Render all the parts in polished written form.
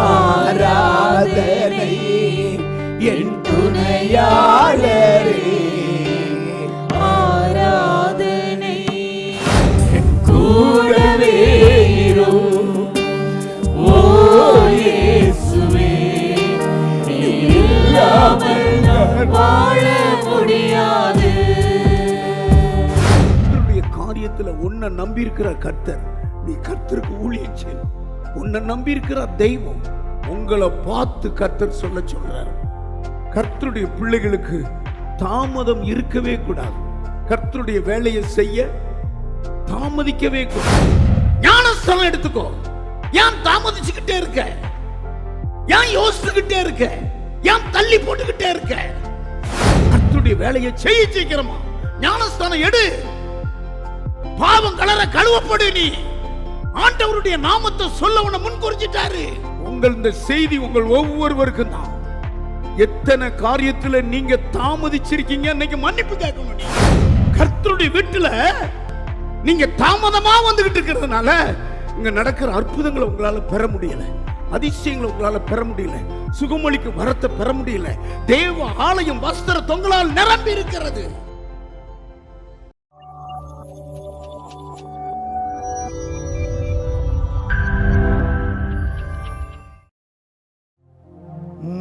ஆராதனை என் துணையாளரே, ஆராதனை என் கூடவே இரு. ஓ இயேசுவே, நீ இல்லாமல் நான் வாழ முடியாது. கர்த்தருடைய காரியத்துல உன்னை நம்பி இருக்கிற கர்த்தர், நீ கர்த்தருக்கு ஊழியம் செய்யணும். உன்னை நம்பி இருக்கிற தெய்வம் உங்களை பார்த்து கர்த்தர் சொல்றார், கர்த்தருடைய பிள்ளைகளுக்கு தாமதம் இருக்கவே கூடாது. கர்த்தருடைய வேலையை செய்ய தாமதிக்கவே கூடாது. ஞானஸ்தானம் எடுத்துக்கோ. ஏன் தாமதிச்சுக்கிட்டே இருக்க? ஏன் யோசிச்சுக்கிட்டே இருக்க? ஏன் தள்ளி போட்டுக்கிட்டே இருக்க? கர்த்தருடைய வேலையை செய்ய சீக்கிரமா ஞானஸ்தானம் எடு. பாவம் கலர கழுவப்படு. நீ ஆண்டவருடைய நாமத்தை சொல்ல உன்னை முன் குறிச்சிட்டாரு. உங்கள் இந்த செய்தி உங்கள் ஒவ்வொருவருக்கும் தான். எத்தனை காரியத்துல நீங்க தாமதிச்சிருக்கீங்க, இன்னைக்கு மன்னிப்பு கேட்கணும். கர்த்தருடைய வீட்டுல நீங்க தாமதமா வந்துகிட்டு இருக்கிறதுனால இங்க நடக்கிற அற்புதங்களை உங்களால பெற முடியல, அதிசயங்களை உங்களால பெற முடியல, சுகமளிக்கு வரத்தை பெற முடியல. தேவ ஆலயம் வஸ்திர தொங்கலால் நிரம்பி இருக்கிறது.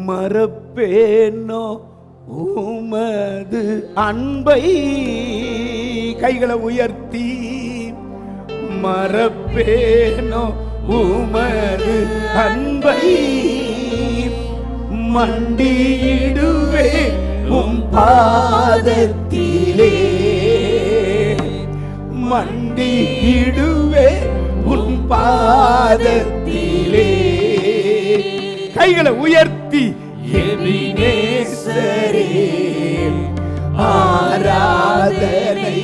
மறப்பேனோ உமது அன்பை, கைகளை உயர்த்தி மறப்பேனோ உமது அன்பை, மண்டியிடுவே உம் பாதத்திலே, மண்டியிடுவே உம் பாதத்திலே. கைகளை உயர்த்தி எபினேசரே, ஆராதனை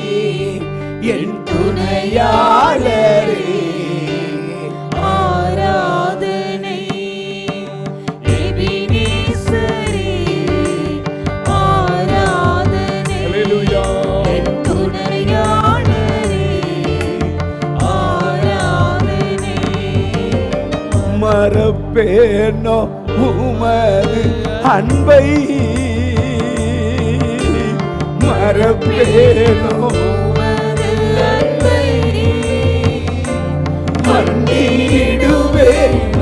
என் துணையாளரே, ஆராதனை எபினேசரே, ஆராதனை என் துணையாளரே, ஆராதனை. மறப்பேனோ உமது அன்பை, மறப்பேனோ உமது அன்பை, மண்டியிடுவே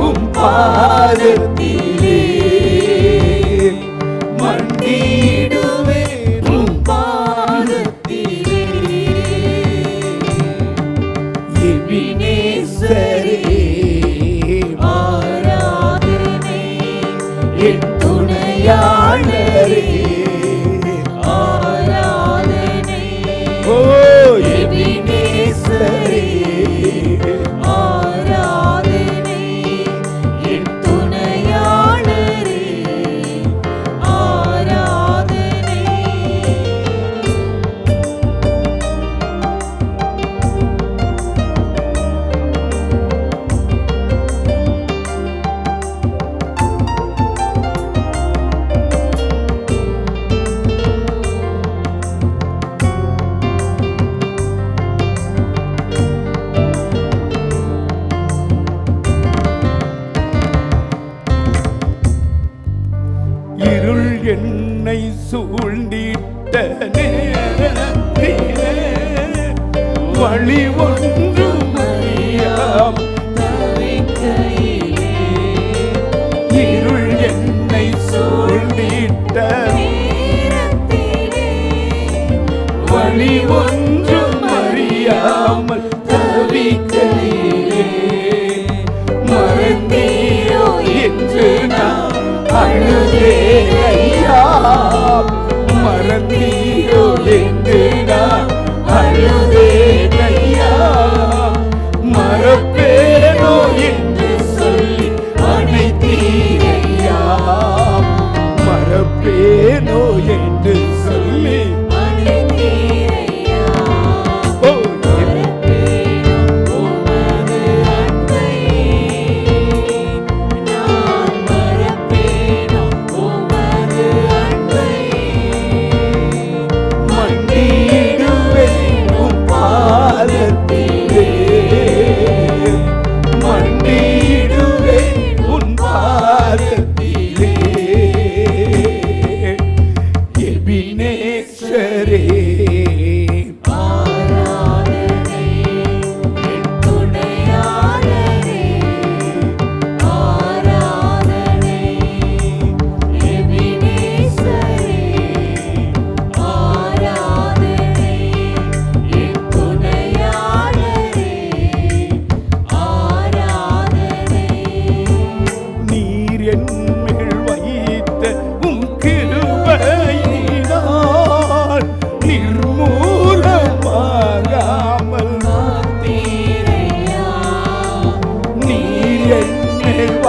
உம் பாதத்திலே, மண்டியிடுவே உம் பாதத்திலே. எபினேசரே, ஆராதனை என் துணையாளரே, ஆராதனை ஓ எபினேசரே, ஆராதனை என் துணையாளரே,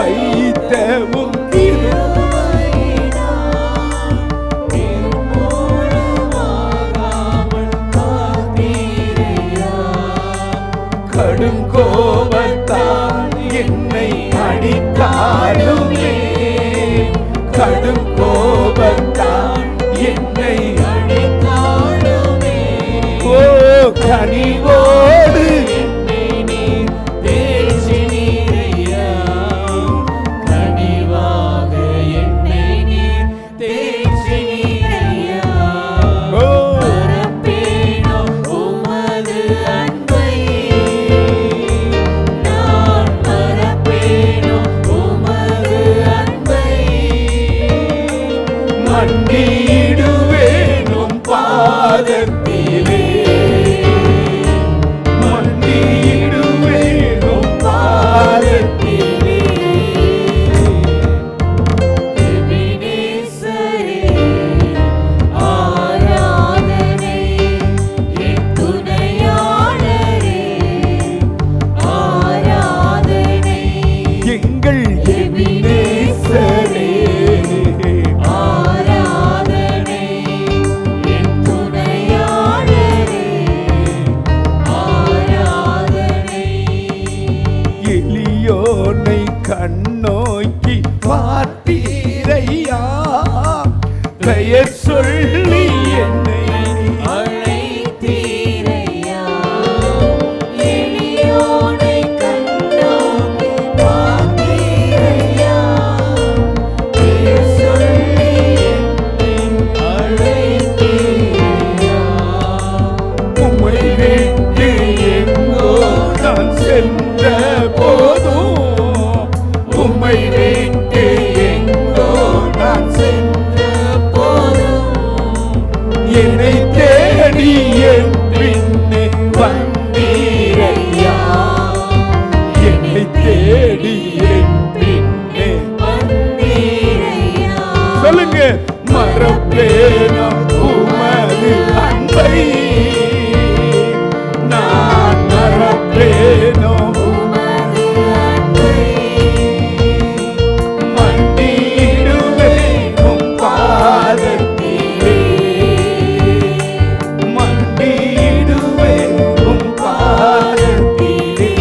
வைத்த உம் கிருபை கடும் கோபத்தால் என்னை அடித்தாலுமே, கடும் கோபத்தால் என்னை அடித்தாலுமே, ஓ கனிவோடு என்னை நீர் தேற்றினீரையா, கனிவாக என்னை நீர் தேற்றினீரையா. ஓ மறப்பேனோ உமது அன்பை, நான் மறப்பேனோ உமது அன்பை, மண்டியிடுவேனும் பாதத்திலே, மண்டியிடுவேனும் பாதத்திலே. எபினேசரே ஆராதனை, என் துணையாளரே ஆராதனை, எங்கள் எபினேசரே ஆராதனை, என் துணையாளரே ஆராதனை. எளியோனை கண்ணோக்கி பார்த்தீரையா, பெயர் சொல்லி என்னை அழைத்தீரையா, எளியோனை கண்ணோக்கி பார்த்தீரையா, பெயர் சொல்லி என்னை அழைத்தீரையா. உம்மை விட்டு எங்கோ நான் சென்ற போதும், உம்மை விட்டு எங்கோ நான் சென்ற போதும், என்னை தேடி என் பின்னே வந்தீரையா, என்னை தேடி என் பின்னே வந்தீரையா. சொல்லுங்க, மறப்பேனோ உமது அன்பை, நான் மறப்பேனோ உமது அன்பை, மண்டியிடுவேன் உம் பாதத்திலே, மண்டியிடுவேன் உம் பாதத்திலே.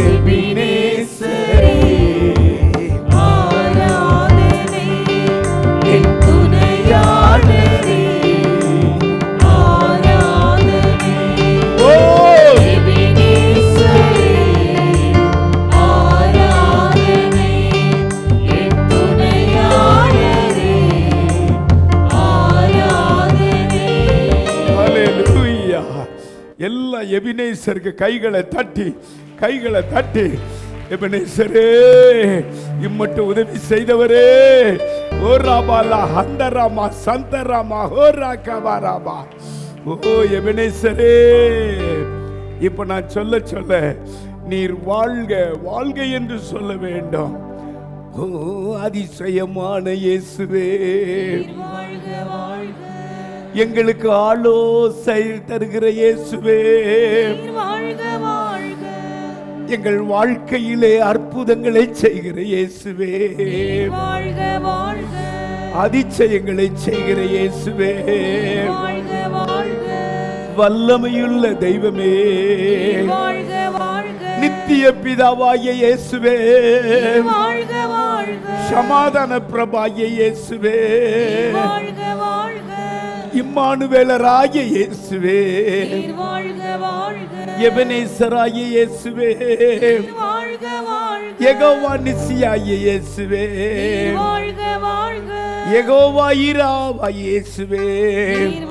எபினேசரே ஆராதனை, என் துணையாளரே ஆராதனை, ஓ எபினேசரே ஆராதனை, என் துணையாளரே ஆராதனை. ஹல்லேலூயா. எல்லா எபினேசருக்கு கைகளை தட்டி, கைகளை தட்டி, எபினேசரே இம்மட்டும் உதவி செய்தவரே, ஓ ராபாலா ஹந்தராமா சந்தராமா ஹோரா கபாராமா, ஓ எபினேசரே. இப்ப நான் சொல்ல சொல்ல நீர் வாழ்க வாழ்க என்று சொல்ல வேண்டும். ஓ அதிசயமான இயேசுவே, வாழ்க வாழ்க, எங்களுக்கு ஆலோசனை தருகிற இயேசுவே, வாழ்க வாழ்க, எங்கள் வாழ்க்கையிலே அற்புதங்களை செய்கிற இயேசுவே, வாழ்க வாழ்க, அதிசயங்களை செய்கிற இயேசுவே, வாழ்க வாழ்க, வல்லமையுள்ள தெய்வமே, வாழ்க வாழ்க, நித்திய பிதாவாகிய இயேசுவே, வாழ்க வாழ்க, சமாதான பிரபாகிய இயேசுவே, வாழ்க வாழ்க, இம்மானுவேலராகிய இயேசுவே, வாழ்க வாழ்க, எபனேசராகிய இயேசுவே, வாழ்க வாழ்க, யெகோவா நிசியாகிய இயேசுவே, வாழ்க வாழ்க, யெகோவா ஈராவாகிய இயேசுவே,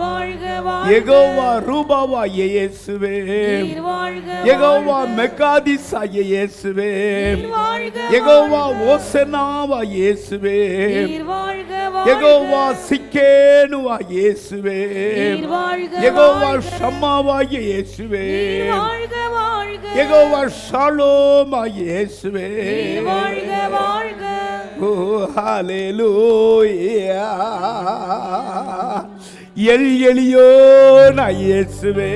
வாழ்க வாழ்க, யெகோவா ரூபாவாகிய இயேசுவே, வாழ்க யெகோவா மெகாதிசாகிய இயேசுவே, வாழ்க, யெகோவா ஓசனாவாகிய இயேசுவே, வாழ்க யெகோவா சிக்கேனுவாகிய இயேசுவே, வாழ்க, யெகோவா ஷம்மாவாகிய இயேசுவே, வாழ்க வாழ்க, யெகோவா ஷாலோமாகிய இயேசுவே, வாழ்க வாழ்க, ஓ ஹல்லேலூயா. எளியோனா இயேசுவே,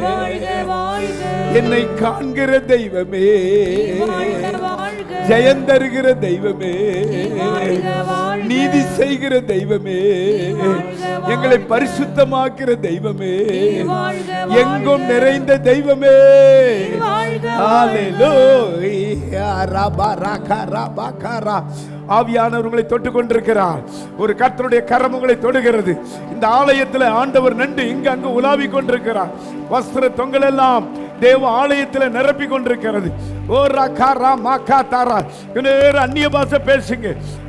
வாழ்க வாழ்க, என்னை காண்கிற தெய்வமே, வாழ்க வாழ்க, ஜெயந்தருகிற தெய்வமே, வாழ்க வாழ்க, நீதி செய்கிற தெய்வமே, எங்களை பரிசுத்தமாக்குற தெய்வமே, வாழ்க எங்கும் நிறைந்த தெய்வமே. வாழ்க ஹalleluya. ரபரகரபகரா. ஆவியானவர் உங்களை தொட்டு கொண்டிருக்கிறார். ஒரு கர்த்தருடைய கரம் உங்களை தொடுகிறது. இந்த ஆலயத்தில் ஆண்டவர் நண்டு இங்கு அங்கு உலாவி கொண்டிருக்கிறார். வஸ்திர தொங்கல் எல்லாம் தேவ ஆலயத்தில் நிரப்பி கொண்டிருக்கிறது. ஓ ரகரா மகதரா. அந்நிய பாஷை பேசுங்க.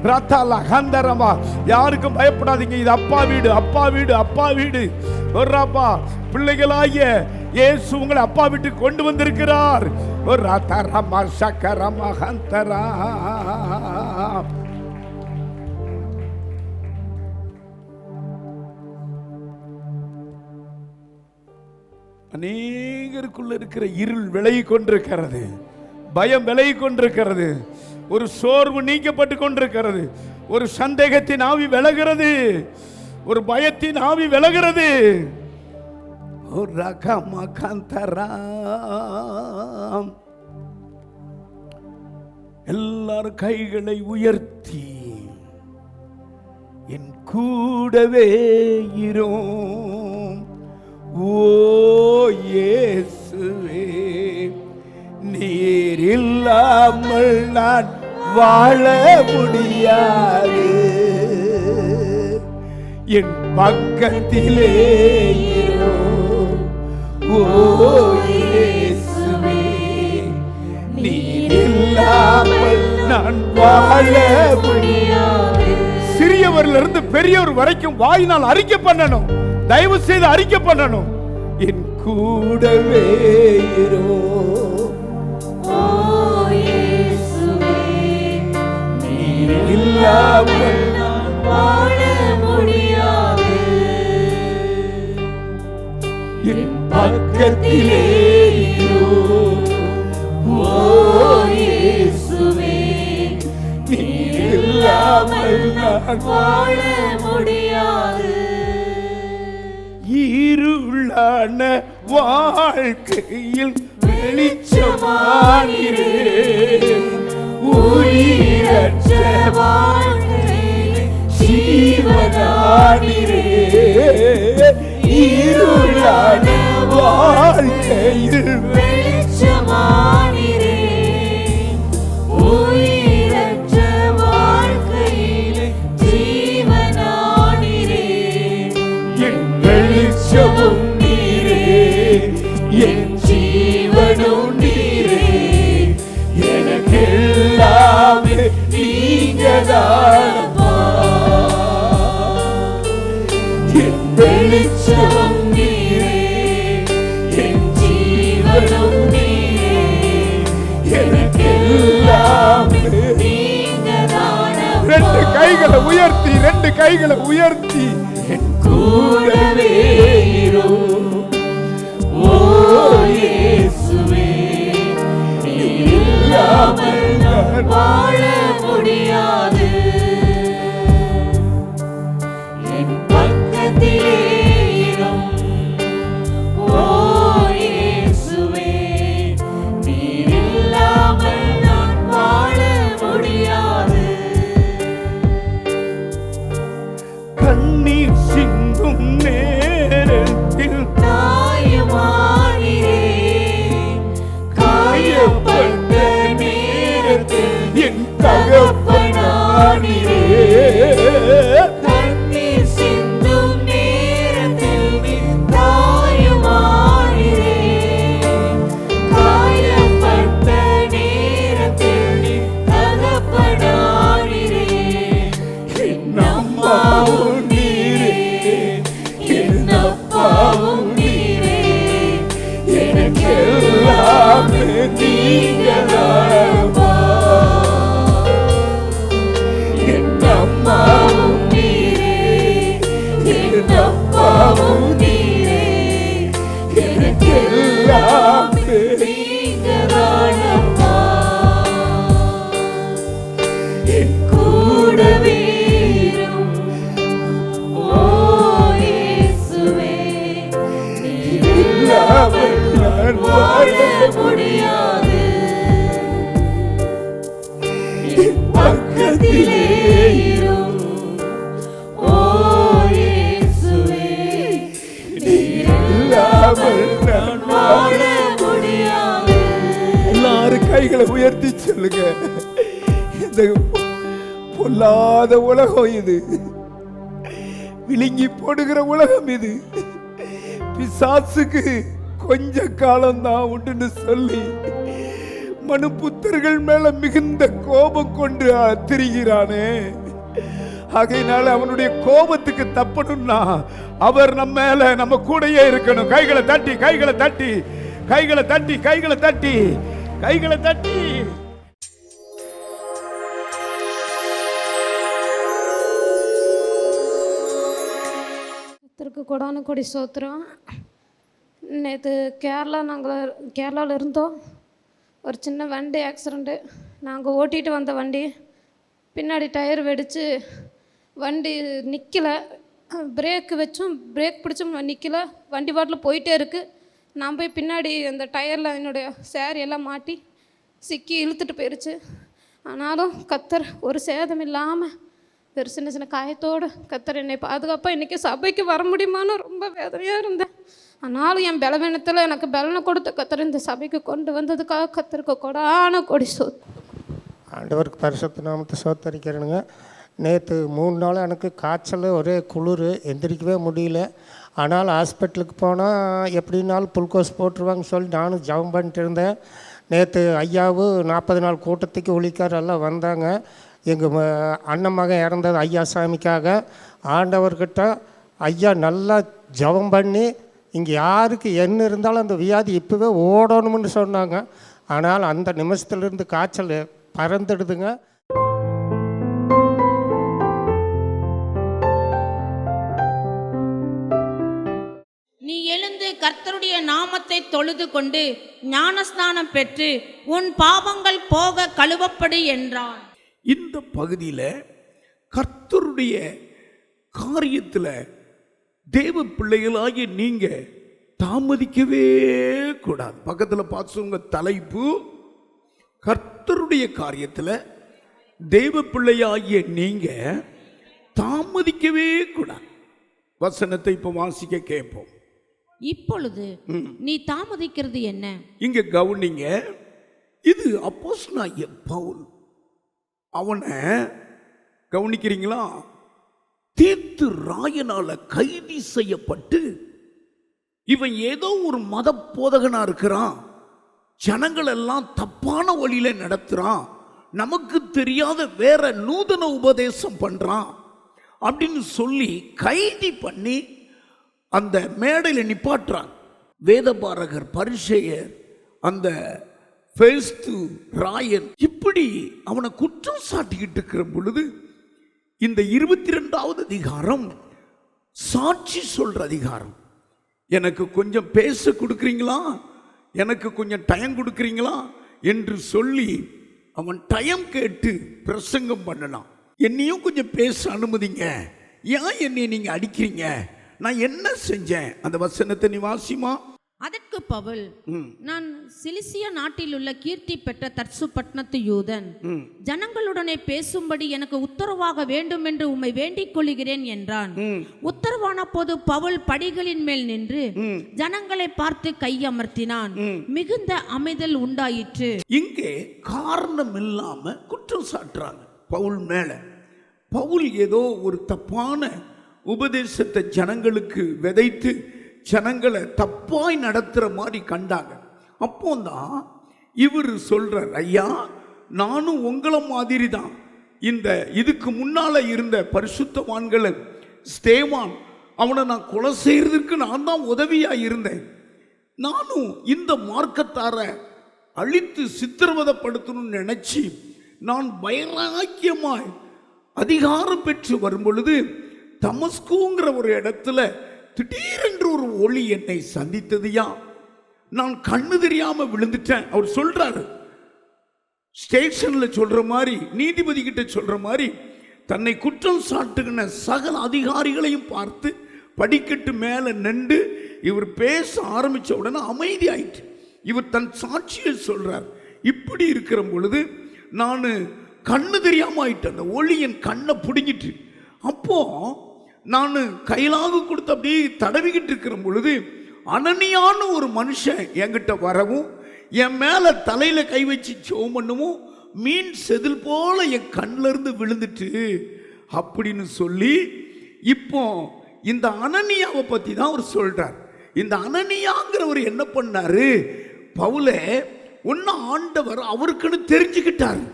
ரத்தலா கந்தரமா. யாருக்கும் பயப்படாதீங்க. இது அப்பா வீடு, அப்பா வீடு, அப்பா வீடு. ஒராப்பா பிள்ளைகளாகிய இயேசு உங்களை அப்பா வீட்டுக்கு கொண்டு வந்திருக்கிறார். ஒரு ரத்தரமா சக்கரமா கந்தரா. அநேகருக்குள்ள இருக்கிற இருள் விலகி கொண்டிருக்கிறது, பயம் விலகி கொண்டிருக்கிறது, ஒரு சோர்வு நீக்கப்பட்டு கொண்டிருக்கிறது, ஒரு சந்தேகத்தின் ஆவி விலகிறது, ஒரு பயத்தின் ஆவி விலகிறது. எல்லாரும் கைகளை உயர்த்தி என் கூடவே இரும். ஓ இயேசுவே, நீர் இல்லாமல் நான் வாழ முடியாது. என் பக்கத்திலே இரும். ஓ இயேசுவே, நீர் இல்லாமல் நான் வாழ முடியாது. சிறியவரிலிருந்து பெரியவர் வரைக்கும் வாயினால் அறிக்கை பண்ணணும். தயவு செய்து அறிக்கை பண்ணணும். என் கூடவே இரும். ஓ இயேசுவே, நீர் இல்லாமல் நான் வாழ முடியாது. என் பக்கத்திலே இரும். ஓ இயேசுவே, நீர் இல்லாமல் நான் வாழ முடியாது. இருளான வாழ்க்கையில் வெளிச்சமானீரே, உயிரற்ற வாழ்க்கையில் ஜீவனானீரே. இருளான வாழ்க்கையில் வெளிச்சமானீரே, உயிரற்ற வாழ்க்கையில் ஜீவனானீரே. என் வெளிச்சமும் நீரே, என் ஜீவனும் நீரே, எனக்கு எல்லாமே நீங்கதானப்பா. என் வெளிச்சமும் நீரே, என் ஜீவனும் நீரே, எனக்கு எல்லாமே நீங்கதானப்பா. ரெண்டு கைகளை உயர்த்தி, ரெண்டு கைகளை உயர்த்தி என் கூடவே இரும். ஓ இயேசுவே, நீர் இல்லாமல் நான் வாழ முடியாது. என் பக்கத்திலே இரும். ஓ இயேசுவே, நீர் இல்லாமல் நான் வாழ முடியாது. கண்ணீர் சிந்தும் நேரத்தில் தாயுமானீரே, காயப்பட்ட நேரத்தில் என் தகப்பனானீரே. கண்ணீர் சிந்தும் நேரத்தில் நீ தாயுமானீரே, காயப்பட்ட நேரத்தில் நீ தகப்பனானீரே. என் அம்மாவும் நீரே, என் அப்பாவும் நீரே, எனக்கு எல்லாமே நீங்கதானப்பா. என் அம்மாவும் நீரே, என் அப்பாவும் நீரே, எனக்கு எல்லாமே நீங்கதானப்பா. என் கூடவே இரும். ஓ இயேசுவே, நீர் இல்லாமல் நான் வாழ கைகளை உயர்த்தி சொல்லுங்க. இந்த பொல்லாத உலகம் இது, விழுங்கி போடுகிற உலகம் இது, பிசாசுக்கு கொஞ்ச காலம்தான் உண்டுன்னு சொல்லி மனுபுத்தர்கள் மேல மிகுந்த கோபம் கொண்டு திரிகிறானே. ஆகையினால அவனுடைய கோபத்துக்கு தப்பணும்னா அவர் நம்ம மேல நம்ம கூடயே இருக்கணும். கைகளை தட்டி கைகளை தட்டி கைகளை தட்டி கைகளை தட்டி கைகளை தட்டி. கொடான கொடி சோத்திரம். நேற்று கேரளாவில் இருந்தோம். ஒரு சின்ன வண்டி ஆக்சிடெண்ட்டு. நாங்கள் ஓட்டிகிட்டு வந்த வண்டி பின்னாடி டயர் வெடித்து வண்டி நிற்கலை. பிரேக்கு வச்சும் பிரேக் பிடிச்சும் நிற்கலை. வண்டி பாட்டில் போயிட்டே இருக்குது. நான் போய் பின்னாடி அந்த டயரில் என்னுடைய சேர் எல்லாம் மாட்டி சிக்கி இழுத்துட்டு போயிடுச்சு. ஆனாலும் கத்தர் ஒரு சேதம் இல்லாமல் ஒரு சின்ன சின்ன காயத்தோடு கத்தர் என்னை பாதுகாப்பாக இன்றைக்கி சபைக்கு வர முடியுமான்னு ரொம்ப வேதனையாக இருந்தேன். ஆனாலும் என் பலவீனத்தில் எனக்கு பலனை கொடுத்த கத்தர் இந்த சபைக்கு கொண்டு வந்ததுக்காக கத்தருக்கு கொடான கொடி சோத்து. ஆண்டவருக்கு பரிசுத்த நாமத்தை சோத்தரிக்கிறேனுங்க. நேற்று 3 நாள் எனக்கு காய்ச்சல், ஒரே குளிர், எந்திரிக்கவே முடியல. ஆனால் ஹாஸ்பிட்டலுக்கு போனால் எப்படின்னாலும் புல்கோஸ் போட்டுருவாங்கன்னு சொல்லி நானும் ஜபம் பண்ணிட்டு இருந்தேன். நேற்று ஐயாவு 40 நாள் கூட்டத்துக்கு ஒழிக்கார் எல்லாம் வந்தாங்க. எங்கள் அண்ணன் மகன் இறந்தது ஐயா சாமிக்காக. ஆண்டவர்கிட்ட ஐயா நல்லா ஜபம் பண்ணி இங்கே யாருக்கு என்ன இருந்தாலும் அந்த வியாதி இப்போவே ஓடணும்னு சொன்னாங்க. ஆனால் அந்த நிமிஷத்துலேருந்து காய்ச்சல் பறந்துடுதுங்க. நீ எழுந்து கர்த்தருடைய நாமத்தை தொழுது கொண்டு ஞானஸ்நானம் பெற்று உன் பாவங்கள் போக கழுவப்படு என்றான். இந்த பகுதியில் கர்த்தருடைய காரியத்தில் தேவ பிள்ளைகளாகிய நீங்க தாமதிக்கவே கூடாது. பக்கத்தில் பார்த்துங்க, தலைப்பு கர்த்தருடைய காரியத்தில் தேவ பிள்ளையாகிய நீங்க தாமதிக்கவே கூடாது. வசனத்தை இப்போ வாசிக்க கேட்போம். இப்பொழுது நீ தாமதிக்கிறது என்ன? இங்க கவனிங்க. இது அப்போஸ்தலனாகிய பவுல். அவனை கவனிக்கிறீங்களா? தீத்து ராயனால கைது செய்யப்பட்டு இவன் ஏதோ ஒரு மத போதகனா இருக்கிறான், ஜனங்கள் எல்லாம் தப்பான வழியில நடத்துறான், நமக்கு தெரியாத வேற நூதன உபதேசம் பண்றான் அப்படின்னு சொல்லி கைது பண்ணி அந்த மேடையில் நிப்பாட்டுறான். வேதபாரகர், பரிசேயர், அந்த பெஸ்து, ராயன் இப்படி அவனை குற்றம் சாட்டிக்கிட்டு இருக்கிற பொழுது இந்த 22வது அதிகாரம் சாட்சி சொல்ற அதிகாரம். எனக்கு கொஞ்சம் பேச கொடுக்குறீங்களா, எனக்கு கொஞ்சம் டைம் கொடுக்குறீங்களா என்று சொல்லி அவன் டைம் கேட்டு பிரசங்கம் பண்ணலாம். என்னையும் கொஞ்சம் பேச அனுமதிங்க, ஏன் என்னை நீங்க அடிக்கிறீங்க, நான் என்ன செஞ்சேன்? அந்த வசனத்தை நீ வாசிமா. அதற்கு பவுல், நான் சிலிசியா நாட்டில் உள்ள கீர்த்தி பெற்ற தர்சு பட்டணத்து யூதன், ஜனங்களுடனே பேசும்படி எனக்கு உத்தரவாக வேண்டும் என்று உம்மை வேண்டிக் கொள்கிறேன் என்றான். உத்தரவான போது பவுல் படிகளின் மேல் நின்று ஜனங்களை பார்த்து கையமர்த்தினான். மிகுந்த அமைதல் உண்டாயிற்று. இங்கே காரணம் இல்லாம குற்றம் சாட்டுறாங்க பவுல் மேல. பவுல் ஏதோ ஒரு தப்பான உபதேசத்தை ஜனங்களுக்கு விதைத்து ஜனங்களை தப்பாய் நடத்துற மாதிரி கண்டாங்க. அப்போதான் இவர் சொல்றார், ஐயா நானும் உங்களை மாதிரி தான். இந்த இதுக்கு முன்னால இருந்த பரிசுத்தவான்களை, ஸ்தேவான், அவனை நான் கொலை செய்யறதுக்கு நான் தான் உதவியா இருந்தேன். நானும் இந்த மார்க்கத்தார அழித்து சித்திரவதைப்படுத்தணும்னு நினைச்சு நான் வைராக்கியமாய் அதிகாரம் பெற்று வரும் பொழுது தமஸ்குங்கிற ஒரு இடத்துல திடீரென்று ஒரு ஒளி என்னை சந்தித்ததுயா. நான் கண்ணு தெரியாம விழுந்துட்டேன். அவர் சொல்றாரு, ஸ்டேஷன்ல சொல்ற மாதிரி, நீதிபதி கிட்ட சொல்ற மாதிரி, தன்னை குற்றம் சாட்டுகிற சகல அதிகாரிகளையும் பார்த்து படிக்கட்டு மேல நின்று இவர் பேச ஆரம்பிச்ச உடனே அமைதி ஆயிட்டு இவர் தன் சாட்சியை சொல்றார். இப்படி இருக்கிற பொழுது நான் கண்ணு தெரியாம ஆயிட்டு, அந்த ஒளி என் கண்ணை பிடிங்கிட்டு, அப்போ நான் கையிலாக கொடுத்து அப்படியே தடவிக்கிட்டு இருக்கிற பொழுது அனனியான்னு ஒரு மனுஷன் என்கிட்ட வரவும் என் மேல தலையில கை வச்சு ஜெபம் பண்ணவும் மீன் செதில் போல என் கண்ணில இருந்து விழுந்துட்டு அப்படின்னு சொல்லி இப்போ இந்த அனனியாவை பத்தி தான் அவர் சொல்றார். இந்த அனனியாங்கிறவர் என்ன பண்ணாரு, பவுலே ஒன்னு ஆண்டவர் அவருக்குன்னு தெரிஞ்சுக்கிட்டாரு.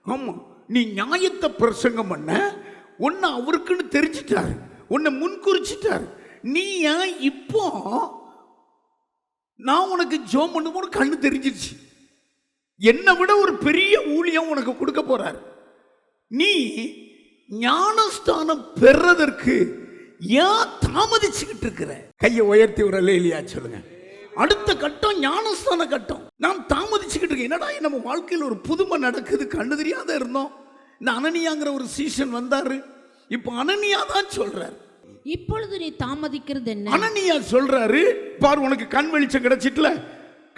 ஆமா, நீ நியாயத்தை பிரசங்கம் பண்ண ஒன்னு அவருக்குன்னு தெரிஞ்சிட்டாரு, உன்னை முன்குறிச்சிட்டாரு. நீ ஏன் இப்போ நான் உனக்கு ஜெபம் பண்ணும்போது கண்ணு தெரிஞ்சிருச்சு, என்னை விட ஒரு பெரிய ஊழியம் உனக்கு கொடுக்க போறார். நீ ஞானஸ்தானம் பெறதற்கு ஏன் தாமதிச்சுக்கிட்டு இருக்கிற? கையை உயர்த்தி ஒரு இல்லையா சொல்லுங்க. அடுத்த கட்டம் ஞானஸ்தான கட்டம். நான் தாமதிச்சுக்கிட்டு இருக்கேன். என்னடா நம்ம வாழ்க்கையில் ஒரு புதுமை நடக்குது, கண்ணு தெரியாத இருந்தோம். இந்த அனனியாங்கிற ஒரு சீசன் வந்தாரு. இப்போ அனனியா தான் சொல்றாரு, இப்பொழுது நீ தாமதிக்கிறது என்ன? அனனியா சொல்றாரு, பாரு உனக்கு கண் வெளிச்சம் கிடைச்சிட்டுல,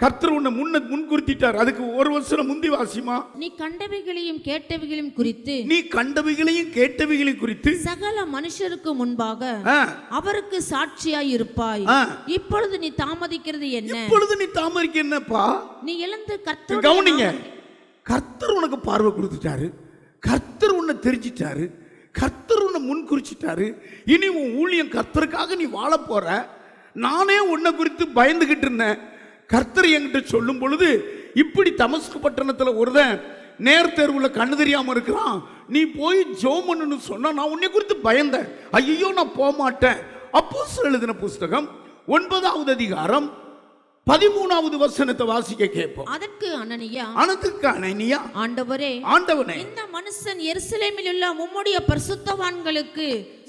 கர்த்தர் உன்னை முன்குறித்திட்டார். அதுக்கு ஒரு வருஷம் முந்தி வாசிமா. நீ கண்டவைகளையும் கேட்டவைகளையும் குறித்து, நீ கண்டவைகளையும் கேட்டவைகளையும் குறித்து சகல மனுஷருக்கு முன்பாக அவருக்கு சாட்சியாய் இருப்பாய். இப்பொழுது நீ தாமதிக்கிறது என்ன? இப்பொழுது நீ தாமதிக்க என்னப்பா? நீ எழுந்து கர்த்தர் கவனிங்க, கர்த்தர் உனக்கு பார்வை கொடுத்துட்டாரு, கர்த்தர் உன்னை தெரிஞ்சிட்டாரு, கர்த்தர் உன்னை முன்குறிச்சிட்டாரு. இனி உன் ஊழியம் கர்த்தருக்காக நீ வாழ போற. நானே உன்னை குறித்து பயந்துகிட்டு இருந்தேன். கர்த்தர் என்கிட்ட சொல்லும் பொழுது, இப்படி தமஸ்கு பட்டணத்தில் ஒருவன் நேர் தேர்வுல கண்ணு தெரியாம இருக்கிறான், நீ போய் ஜெபம் பண்ணு சொன்னா நான் உன்னை குறித்து பயந்தேன். ஐயோ நான் போக மாட்டேன். அப்போஸ்தலர் எழுதின புஸ்தகம் 9வது அதிகாரம் 13வது வசனத்தை வாசிக்க கேட்போம். அதற்கு அனனியா, ஆண்டவரே, இந்த மனுஷன் எருசலேமில் உள்ள உம்முடைய பரிசுத்தவான்களுக்கு,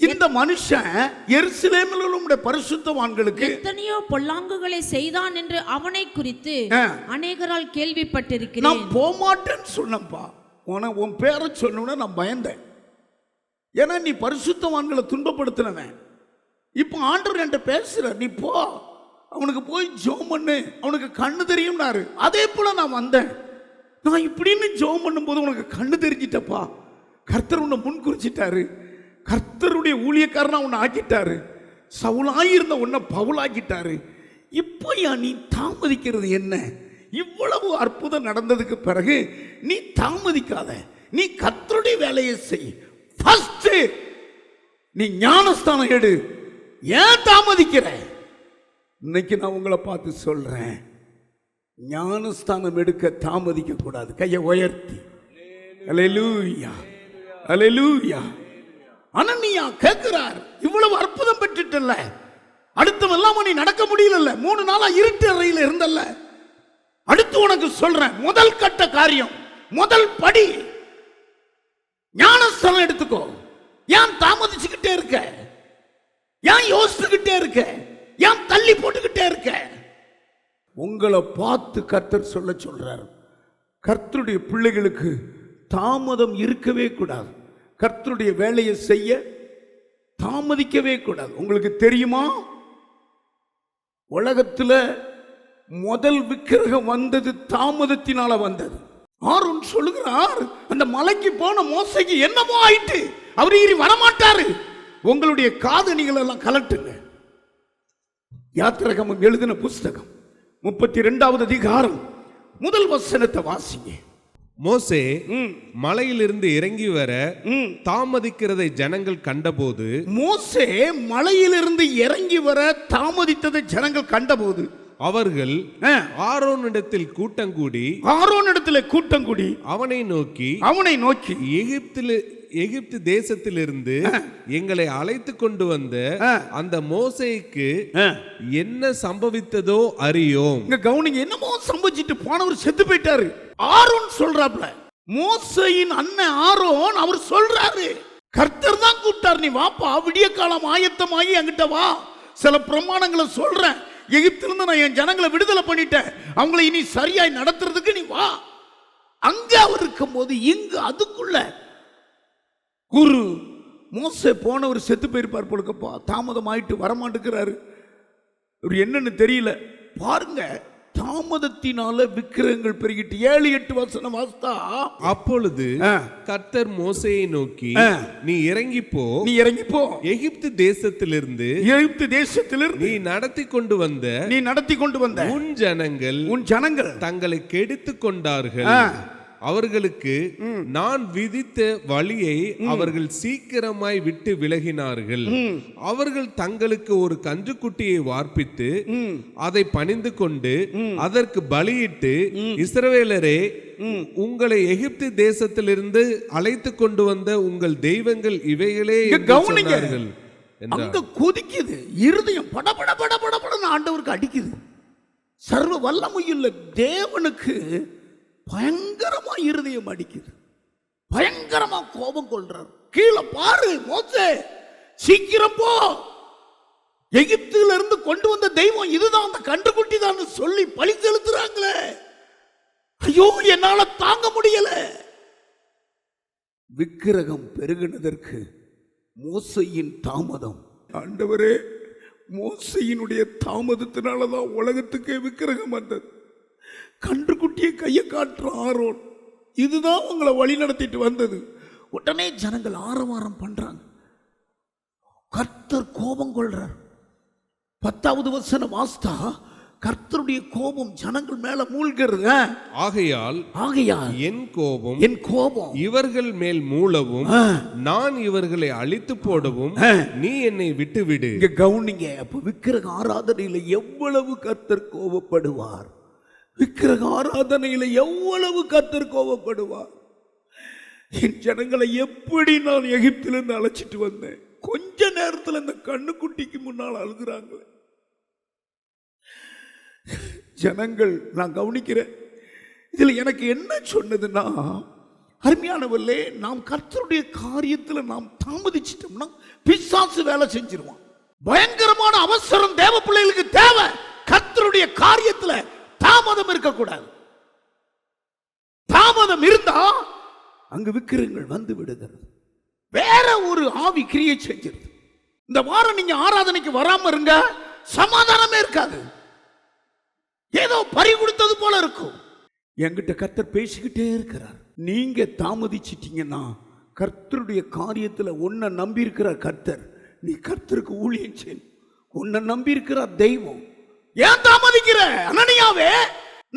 இந்த மனுஷன் எருசலேமில் உள்ள உம்முடைய பரிசுத்தவான்களுக்கு எத்தனையோ பொல்லாங்குகளை செய்தான் என்று அவனை குறித்து அநேகரால் கேள்விப்பட்டிருக்கிறேன். நான் போக மாட்டேன்னு சொன்னப்பா. உன் பேரை சொன்ன நான் பயந்தேன். ஏன்னா நீ பரிசுத்தவான்களை துன்பப்படுத்தினவன். இப்போ ஆண்டவர் என்கிட்ட பேசுற, நீ போ, அவனுக்கு போய் ஜெபம் பண்ணு, அவனுக்கு கண்ணு தெரியும்னாரு. அதே போல நான் வந்தேன். நான் இப்படின்னு ஜெபம் பண்ணும்போது உனக்கு கண்ணு தெரிஞ்சிட்டப்பா. கர்த்தர் உன்னை முன்குறிச்சிட்டாரு, கர்த்தருடைய ஊழியக்காரனா உன்னை ஆக்கிட்டாரு, சவுலாயிருந்த உன்னை பவுலாக்கிட்டாரு. இப்போ நீ தாமதிக்கிறது என்ன? இவ்வளவு அற்புதம் நடந்ததுக்கு பிறகு நீ தாமதிக்காத, நீ கர்த்தருடைய வேலையை செய். ஃபர்ஸ்ட் நீ ஞானஸ்தானம் எடு. ஏன் தாமதிக்கிற? இன்னைக்கு நான் உங்களை பார்த்து சொல்றேன், ஞானஸ்தானம் எடுக்க தாமதிக்க கூடாது. கையை உயர்த்தி அல்லேலூயா, அல்லேலூயா. அனனியா கேட்கிறார், இவ்வளவு அற்புதம் பெற்றுட்டல்ல, அடுத்தவெல்லாம் நீ நடக்க முடியல, 3 நாளா இருட்டு அறையில் இருந்தல்ல. அடுத்து உனக்கு சொல்றேன், முதல் கட்ட காரியம், முதல் படி ஞானஸ்தானம் எடுத்துக்கோ. ஏன் தாமதிச்சுக்கிட்டே இருக்க? ஏன் யோசிச்சுக்கிட்டே இருக்க? ஏன் தள்ளி போட்டுக்கிட்டே இருக்க? உங்களை பார்த்து கர்த்தர் சொல்றார், கர்த்தருடைய பிள்ளைகளுக்கு தாமதம் இருக்கவே கூடாது. கர்த்தருடைய வேலையை செய்ய தாமதிக்கவே கூடாது. உங்களுக்கு தெரியுமா, உலகத்தில் முதல் விக்கிரகம் வந்தது தாமதத்தினால வந்தது. ஆரோன் சொல்லுகிறார், அந்த மலைக்கு போன மோசைக்கு என்னமோ ஆயிட்டு, அவர் இனி வரமாட்டாரு. உங்களுடைய காதணிகள் எல்லாம் கலட்டுங்க. யாத்திராகமம் எழுதின புஸ்தகம் 32வது அதிகாரம் 1 வசனத்தை வாசிங்க. மோசே மலையிலிருந்து இறங்கி வர தாமதிக்கிறதை ஜனங்கள் கண்டபோது, மோசே மலையிலிருந்து இறங்கி வர தாமதித்ததை ஜனங்கள் கண்டபோது அவர்கள் ஆரோனிடத்தில் கூட்டங்கூடி அவனை நோக்கி எகிப்து தேசத்திலிருந்து எங்களை அழைத்து கொண்டு வந்த அந்த மோசேக்கு என்ன சம்பவித்ததோ அறியோம். இங்க கவனிங்க, என்னமோ சம்பவிச்சிட்டு போனவர் செத்து போயிட்டாரு. ஆரோன் சொல்றாப்ல, மோசேயின் அண்ணன் ஆரோன் அவர் சொல்றாரு, கர்த்தர் தான் கூப்பிட்டார், நீ வாப்பா, விடிய காலம் ஆயத்தமாகி என்கிட்ட வா, சில பிரமாணங்களை சொல்றேன், எகிப்திலிருந்து நான் என் ஜனங்களை விடுதலை பண்ணிட்டேன், அவங்களை இனி சரியாய் நடத்துறதுக்கு நீ வா. அங்க அவர் இருக்கும் போது இங்கு அதுக்குள்ள குரு மோசே போனவர் செத்து போயிருப்பார் போலுக்கப்பா, தாமதம் ஆயிட்டு வரமாட்டேங்கிறாரு. என்னன்னு தெரியல. பாருங்க, தாமதத்தினால விக்கிரகங்கள் பெருகிட்டு 7-8 வசனம் வாஸ்தா. அப்பொழுது கர்த்தர் மோசேயை நோக்கி, நீ இறங்கி போ, எகிப்து தேசத்திலிருந்து நீ நடத்தி கொண்டு வந்த உன் ஜனங்கள் தங்களை கெடுத்துக் கொண்டார்கள். அவர்களுக்கு நான் விதித்த வழியை அவர்கள் சீக்கிரமாய் விட்டு விலகினார்கள். அவர்கள் தங்களுக்கு ஒரு கன்றுக்குட்டியை வார்ப்பித்து அதை பணிந்து கொண்டு அதற்கு பலியிட்டு, இஸ்ரவேலரே, உங்களை எகிப்து தேசத்திலிருந்து அழைத்து கொண்டு வந்த உங்கள் தெய்வங்கள் இவைகளே சொன்னார்கள். அங்க கொதிக்குது, இருதயம் படபட படபடன்னு ஆண்டவருக்கு அடிக்குது. சர்வ வல்லமையுள்ள தேவனுக்கு பயங்கரமா இருதயம் அடிக்குது, பயங்கரமா கோபம் கொள்றார். கீழே பாரு மோசே, சீக்கிரம் போ, எகிப்துல இருந்து கொண்டு வந்த தெய்வம் இதுதான், அந்த கன்றுக்குட்டி தான் சொல்லி பழி செலுத்துறாங்களே. ஐயோ, என்னால தாங்க முடியல. விக்கிரகம் பெருகினதற்கு மோசையின் தாமதம். ஆண்டவரே, மோசையினுடைய தாமதத்தினாலதான் உலகத்துக்கே விக்கிரகம் வந்தது. கன்றுக்குட்டியை கையை காட்டுற ஆரோன், இதுதான் உங்களை வழி நடத்திட்டு வந்தது. உடனே ஜனங்கள் ஆரவாரம் பண்றாங்க. கர்த்தர் கோபம் கொள்றார். 10வது வசனம் வாஸ்தா, கர்த்தருடைய கோபம் ஜனங்கள் மேல மூழ்கிறது. ஆகையால் என் கோபம் இவர்கள் மேல் மூளவும், நான் இவர்களை அழித்து போடவும் நீ என்னை விட்டு விடு. இங்க கவுனிங்க, அப்ப விக்கிரக ஆராதனையில எவ்வளவு கர்த்தர் கோபப்படுவார், விக்கிரக ஆராதனையில எவ்வளவு கர்த்தர் கோபப்படுவார். என் ஜனங்களை எப்படி நான் எகிப்திலிருந்து அழைச்சிட்டு வந்தேன், கொஞ்ச நேரத்தில் இந்த கண்ணுக்குட்டிக்கு முன்னால் அழுகுறாங்களே ஜனங்கள். நான் கவனிக்கிறேன். இதுல எனக்கு என்ன சொன்னதுன்னா, அருமையானவர்களே, நாம் கர்த்தருடைய காரியத்தில் நாம் தாமதிச்சிட்டோம்னா பிசாசு வேலை செஞ்சிருவான். பயங்கரமான அவசரம் தேவ பிள்ளைகளுக்கு தேவை. கர்த்தருடைய காரியத்தில் தாமதம் இருக்கக்கூடாது. தாமதம் இருந்தா அங்கு விக்கிரகங்கள் வந்து விடுகிறது, வேற ஒரு ஆவி கிரியை செஞ்சிருது. இந்த வாரம் நீங்க ஆராதனைக்கு வராம இருங்க, சமாதானமே இருக்காது, ஏதோ பறி கொடுத்தது போல இருக்கும். என்கிட்ட கர்த்தர் பேசிக்கிட்டே இருக்கிறார். நீங்க தாமதிச்சிட்டீங்கன்னா கர்த்தருடைய காரியத்துல உன்னை நம்பி இருக்கிற கர்த்தர், நீ கர்த்தருக்கு ஊழியம் செய். உன்னை நம்பி இருக்கிற தெய்வம், ஏன் தாமதிக்கிற? அனனியாவே,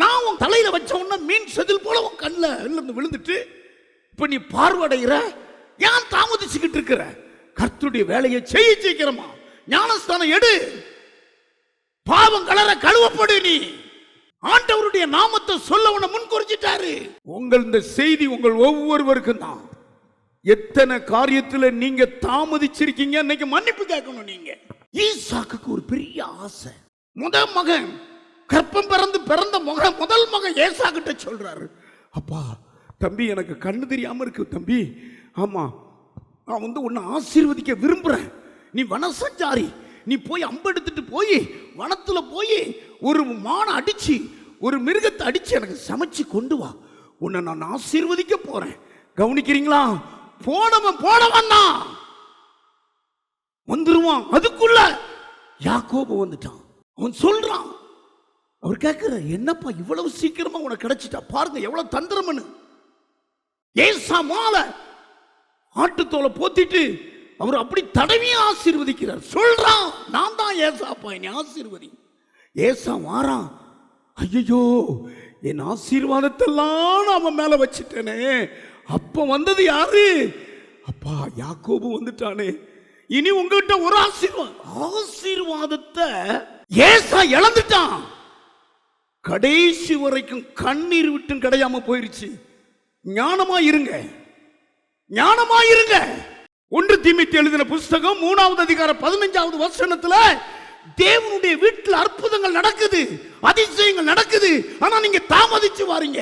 நான் உன் தலையில வச்ச உடனே மீன் செதில் போல உன் கண்ணில் விழுந்துட்டு இப்ப நீ பார்வடைகிற, ஏன் தாமதிச்சுக்கிட்டு இருக்கிற? கர்த்தருடைய வேலையை செய்ய சீக்கிரமா ஞானஸ்தானம் எடு, பாவம் கலர கழுவப்படு. நீ ஆண்டவருடைய நாமத்தை சொல்ல உன்னை முன் குறிச்சிட்டாரு. உங்கள் இந்த செய்தி உங்கள் ஒவ்வொருவருக்கும் தான். எத்தனை காரியத்துல நீங்க தாமதிச்சிருக்கீங்க, இன்னைக்கு மன்னிப்பு கேட்கணும். நீங்க ஈசாக்குக்கு ஒரு பெரிய ஆசை. முதல் மகன், கற்பம் பிறந்த முதல் மகன் ஏசா கிட்ட சொல்றாரு, அப்பா தம்பி, எனக்கு கண்ணு தெரியாம இருக்கு தம்பி, ஆமா நான் உன்னை ஆசீர்வதிக்க விரும்புறேன். நீ வனசஞ்சாரி, நீ போய் அம்பெடுத்துட்டு போய் வனத்துல போய் ஒரு மானை அடிச்சு ஒரு மிருகத்தை அடிச்சு எனக்கு சமைச்சு கொண்டு வா, உன்னை நான் ஆசீர்வதிக்க போறேன். கவனிக்கிறீங்களா? போனவன் தான் வந்துருவான். அதுக்குள்ள யாக்கோபு வந்துட்டான். அவன் சொல்றான், அவர் கேட்கிற, என்னப்பா இவ்வளவு சீக்கிரமா உனக்கு கிடைச்சிட்டா, பாருங்க எவ்வளவு தந்திரம்னு. ஏசா மாலை ஆட்டுத்தோலை போத்திட்டு அவர் அப்படி தடவியும் ஆசீர்வதிக்கிறார். சொல்றான், நான் தான் ஏசாப்பா, என்னை ஆசீர்வதி. ஏசா வாரான், ஐயோ என் ஆசீர்வாதத்தெல்லாம் அவன் மேல வச்சுட்டேனே. அப்ப வந்தது யாரு? அப்பா யாக்கோபு வந்துட்டானே. இனி உங்ககிட்ட ஒரு ஆசீர்வாதத்தை ஏசா இழந்துட்டான். கடைசி வரைக்கும் கண்ணீர் விட்டும் கிடையாம போயிருச்சு. ஞானமா இருங்க. 1 தீமோத்தேயு எழுதின புஸ்தகம் 3வது அதிகாரம் 15வது வசனத்துல தேவனுடைய வீட்டில் அற்புதங்கள் நடக்குது, அதிசயங்கள் நடக்குது. ஆனா நீங்க தாமதிச்சு வாரீங்க.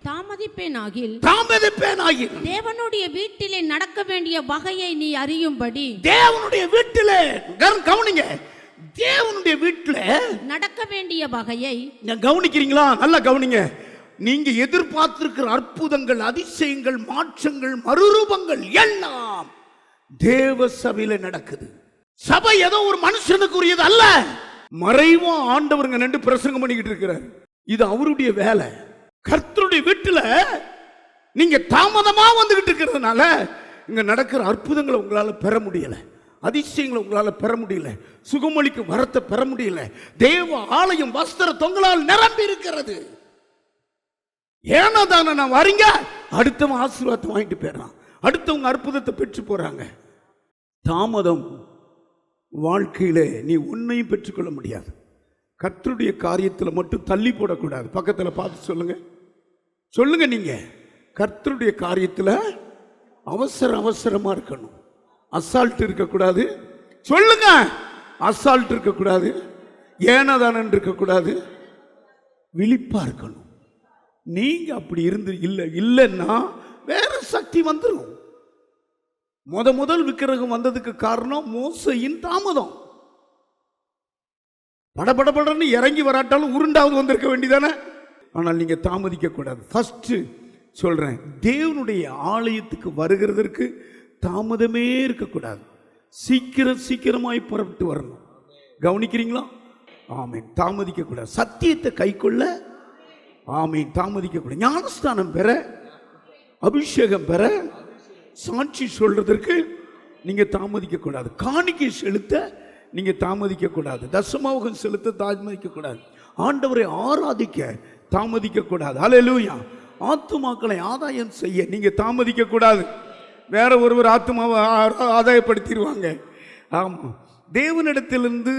தாமதிப்பேனாகில் தேவனுடைய வீட்டிலே நடக்க வேண்டிய வகையை நீ அறியும்படி. தேவனுடைய வீட்டிலே கவனிங்க, தேவனுடைய வீட்டில் நடக்க வேண்டிய வகையை கவனிக்கிறீங்களா? நல்லா கவனிங்க. நீங்க எதிர்பார்த்திருக்கிற அற்புதங்கள், அதிசயங்கள், மாற்றங்கள், மறுரூபங்கள் எல்லாம் தேவ சபையில நடக்குது. சபை ஏதோ ஒரு மனுஷனுக்கு உரியது அல்ல. மறைவா ஆண்டவருங்க நின்று பிரசங்கம் பண்ணிக்கிட்டு இருக்கிறார். இது அவருடைய வேலை. கர்த்தருடைய வீட்டுல நீங்க தாமதமா வந்துகிட்டு இருக்கிறதுனால இங்க நடக்கிற அற்புதங்களை உங்களால பெற முடியல, அதிசயங்களை உங்களால பெற முடியல, சுகமளிக்கும் வரத்தை பெற முடியல. தேவ ஆலயம் வஸ்திர தொங்கலால் நிரம்பி இருக்கிறது. ஏன்னா தானே நான் வரீங்க, அடுத்தவன் ஆசீர்வாதத்தை வாங்கிட்டு போயிடறான், அடுத்தவங்க அற்புதத்தை பெற்று போறாங்க. தாமதம் வாழ்க்கையில நீ உன்னையும் பெற்றுக்கொள்ள முடியாது. கர்த்தருடைய காரியத்தில் மட்டும் தள்ளி போடக்கூடாது. பக்கத்தில் பார்த்து சொல்லுங்க, சொல்லுங்க, நீங்க கர்த்தருடைய காரியத்தில் அவசரமா இருக்கணும். அசால்ட் இருக்கக்கூடாது. சொல்லுங்க, அசால்ட் இருக்கக்கூடாது, ஏனதானன் இருக்கக்கூடாது, விழிப்பா இருக்கணும். நீங்க அப்படி இருந்து இல்லைன்னா வேற சக்தி வந்துடும். முதல் விக்கிரகம் வந்ததுக்கு காரணம் மோசையின் தாமதம். படபடபடன்னு இறங்கி வராட்டாலும் உருண்டாவது வந்திருக்க வேண்டியதானே. ஆனால் நீங்க தாமதிக்க கூடாது. ஃபர்ஸ்ட் சொல்றேன், தேவனுடைய ஆலயத்துக்கு வருகிறதற்கு தாமதமே இருக்கக்கூடாது. சீக்கிரமாய் புறப்பட்டு வரணும். கவனிக்கிறீங்களா? ஆமீன். தாமதிக்க கூடாது. சத்தியத்தை கைக்கொள்ள ஆமீன் தாமதிக்க கூடாது. ஞானஸ்தானம் பெற, அபிஷேகம் பெற, சாட்சி சொல்றதற்கு நீங்க தாமதிக்க கூடாது. காணிக்கை செலுத்த நீங்க தாமதிக்க கூடாது. தசமாவகம் செலுத்த தாமதிக்க கூடாது. ஆண்டவரை ஆராதிக்க தாமதிக்க கூடாது. அல்லேலூயா. ஆத்துமாக்களை ஆதாயம் செய்ய நீங்க தாமதிக்க கூடாது. வேற ஒருவர் ஆத்துமாவை ஆதாயப்படுத்திடுவாங்க. ஆமா, தேவனிடத்திலிருந்து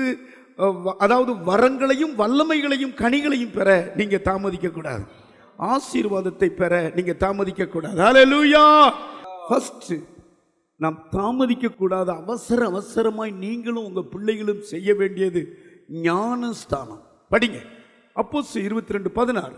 அதாவது வரங்களையும் வல்லமைகளையும் கனிகளையும் பெற நீங்க தாமதிக்க கூடாது. ஆசீர்வாதத்தை பெற நீங்க தாமதிக்க கூடாது. அல்லேலூயா. ஃபர்ஸ்ட் நாம் தாமதிக்க கூடாது. அவசரமாய் நீங்களும் உங்க பிள்ளைகளும் செய்ய வேண்டியது ஞானஸ்தானம். படிங்க அப்போஸ்தலர் 22:16.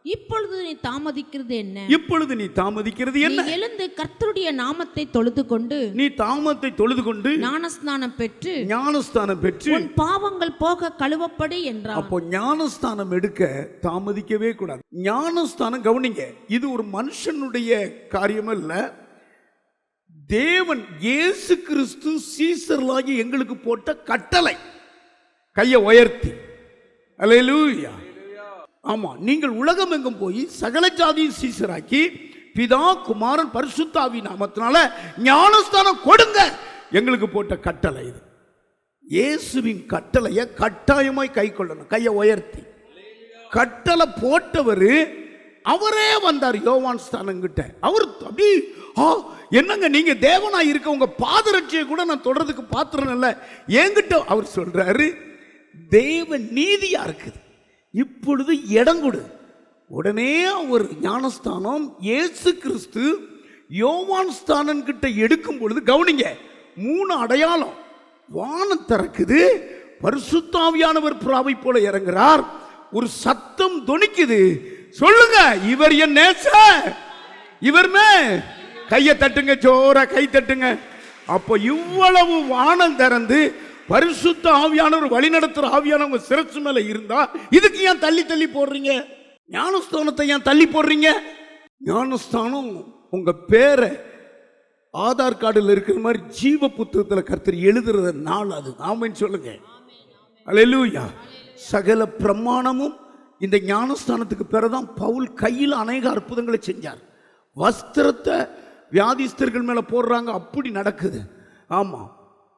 இப்பொழுது நீ தாமதிக்கிறது என்ன? இப்பொழுது நீ தாமதிக்கிறது என்ன? நீ எழுந்து கர்த்தருடைய நாமத்தை தொழுது கொண்டு, நீ தாமத்தை தொழுது கொண்டு ஞானஸ்நானம் பெற்று உன் பாவங்கள் போக கழுவப்படு என்றார். அப்போ ஞானஸ்தானம் எடுக்க தாமதிக்கவே கூடாது. ஞானஸ்தானம் கவனிங்க, இது ஒரு மனுஷனுடைய காரியம் அல்ல. தேவன் இயேசு கிறிஸ்து சீசர்களாகி எங்களுக்கு போட்ட கட்டளை. கையை உயர்த்தி அல்லேலூயா. ஆமா, நீங்கள் உலகம் எங்கும் போய் சகல ஜாதியும் சீசராக்கி பிதா குமாரன் பரிசுத்த ஆவி நாமத்தினால ஞானஸ்தானம் கொடுங்க. எங்களுக்கு போட்ட கட்டளை இது. இயேசுவின் கட்டளையை கட்டாயமாய் கை கொள்ளணும். கையை உயர்த்தி. கட்டளை போட்டவர் அவரே வந்தார் யோவான் ஸ்தானங்கிட்ட. அவர் அப்படி என்னங்க நீங்க தேவனாய் இருக்க உங்க பாதரட்சியை கூட நான் தொடர்றதுக்கு பாத்திரம் இல்ல என்கிட்ட அவர் சொல்றாரு, தேவ நீதியா இருக்குது, இப்பொழுது இடம் கொடு. உடனே அவர் ஞானஸ்தானம் இயேசு கிறிஸ்து யோவான் ஸ்தானன் கிட்ட எடுக்கும் பொழுது கவனிங்க, 3 அடையாளம். வானம் திறக்குது, பரிசுத்த ஆவியானவர் புறாவை போல இறங்குறார், ஒரு சத்தம் தொனிக்குது, சொல்லுங்க இவர் என் நேசர், இவர்மே. கையை தட்டுங்க, ஜோரா கை தட்டுங்க. அப்போ இவ்வளவு வானம் திறந்து பரிசுத்த ஆவியானவர் வழி நடத்துற ஆவியானவங்க சிரசு மேல இருந்தா இதுக்கு ஏன் தள்ளி போடுறீங்க? ஞானஸ்தானத்தை ஏன் தள்ளி போடுறீங்க? ஞானஸ்தானம் உங்க பேரை ஆதார் கார்டில் இருக்கிற மாதிரி ஜீவ புத்தகத்தில் கர்த்தர் எழுதுற நாள் அது. ஆமென் சொல்லுங்க. அல்லேலூயா. சகல பிரமாணமும் இந்த ஞானஸ்தானத்துக்கு பிறதான் பவுல் கையில் அநேக அற்புதங்களை செஞ்சார். வஸ்திரத்தை வியாதிஸ்தர்கள் மேல போடுறாங்க, அப்படி நடக்குது. ஆமா,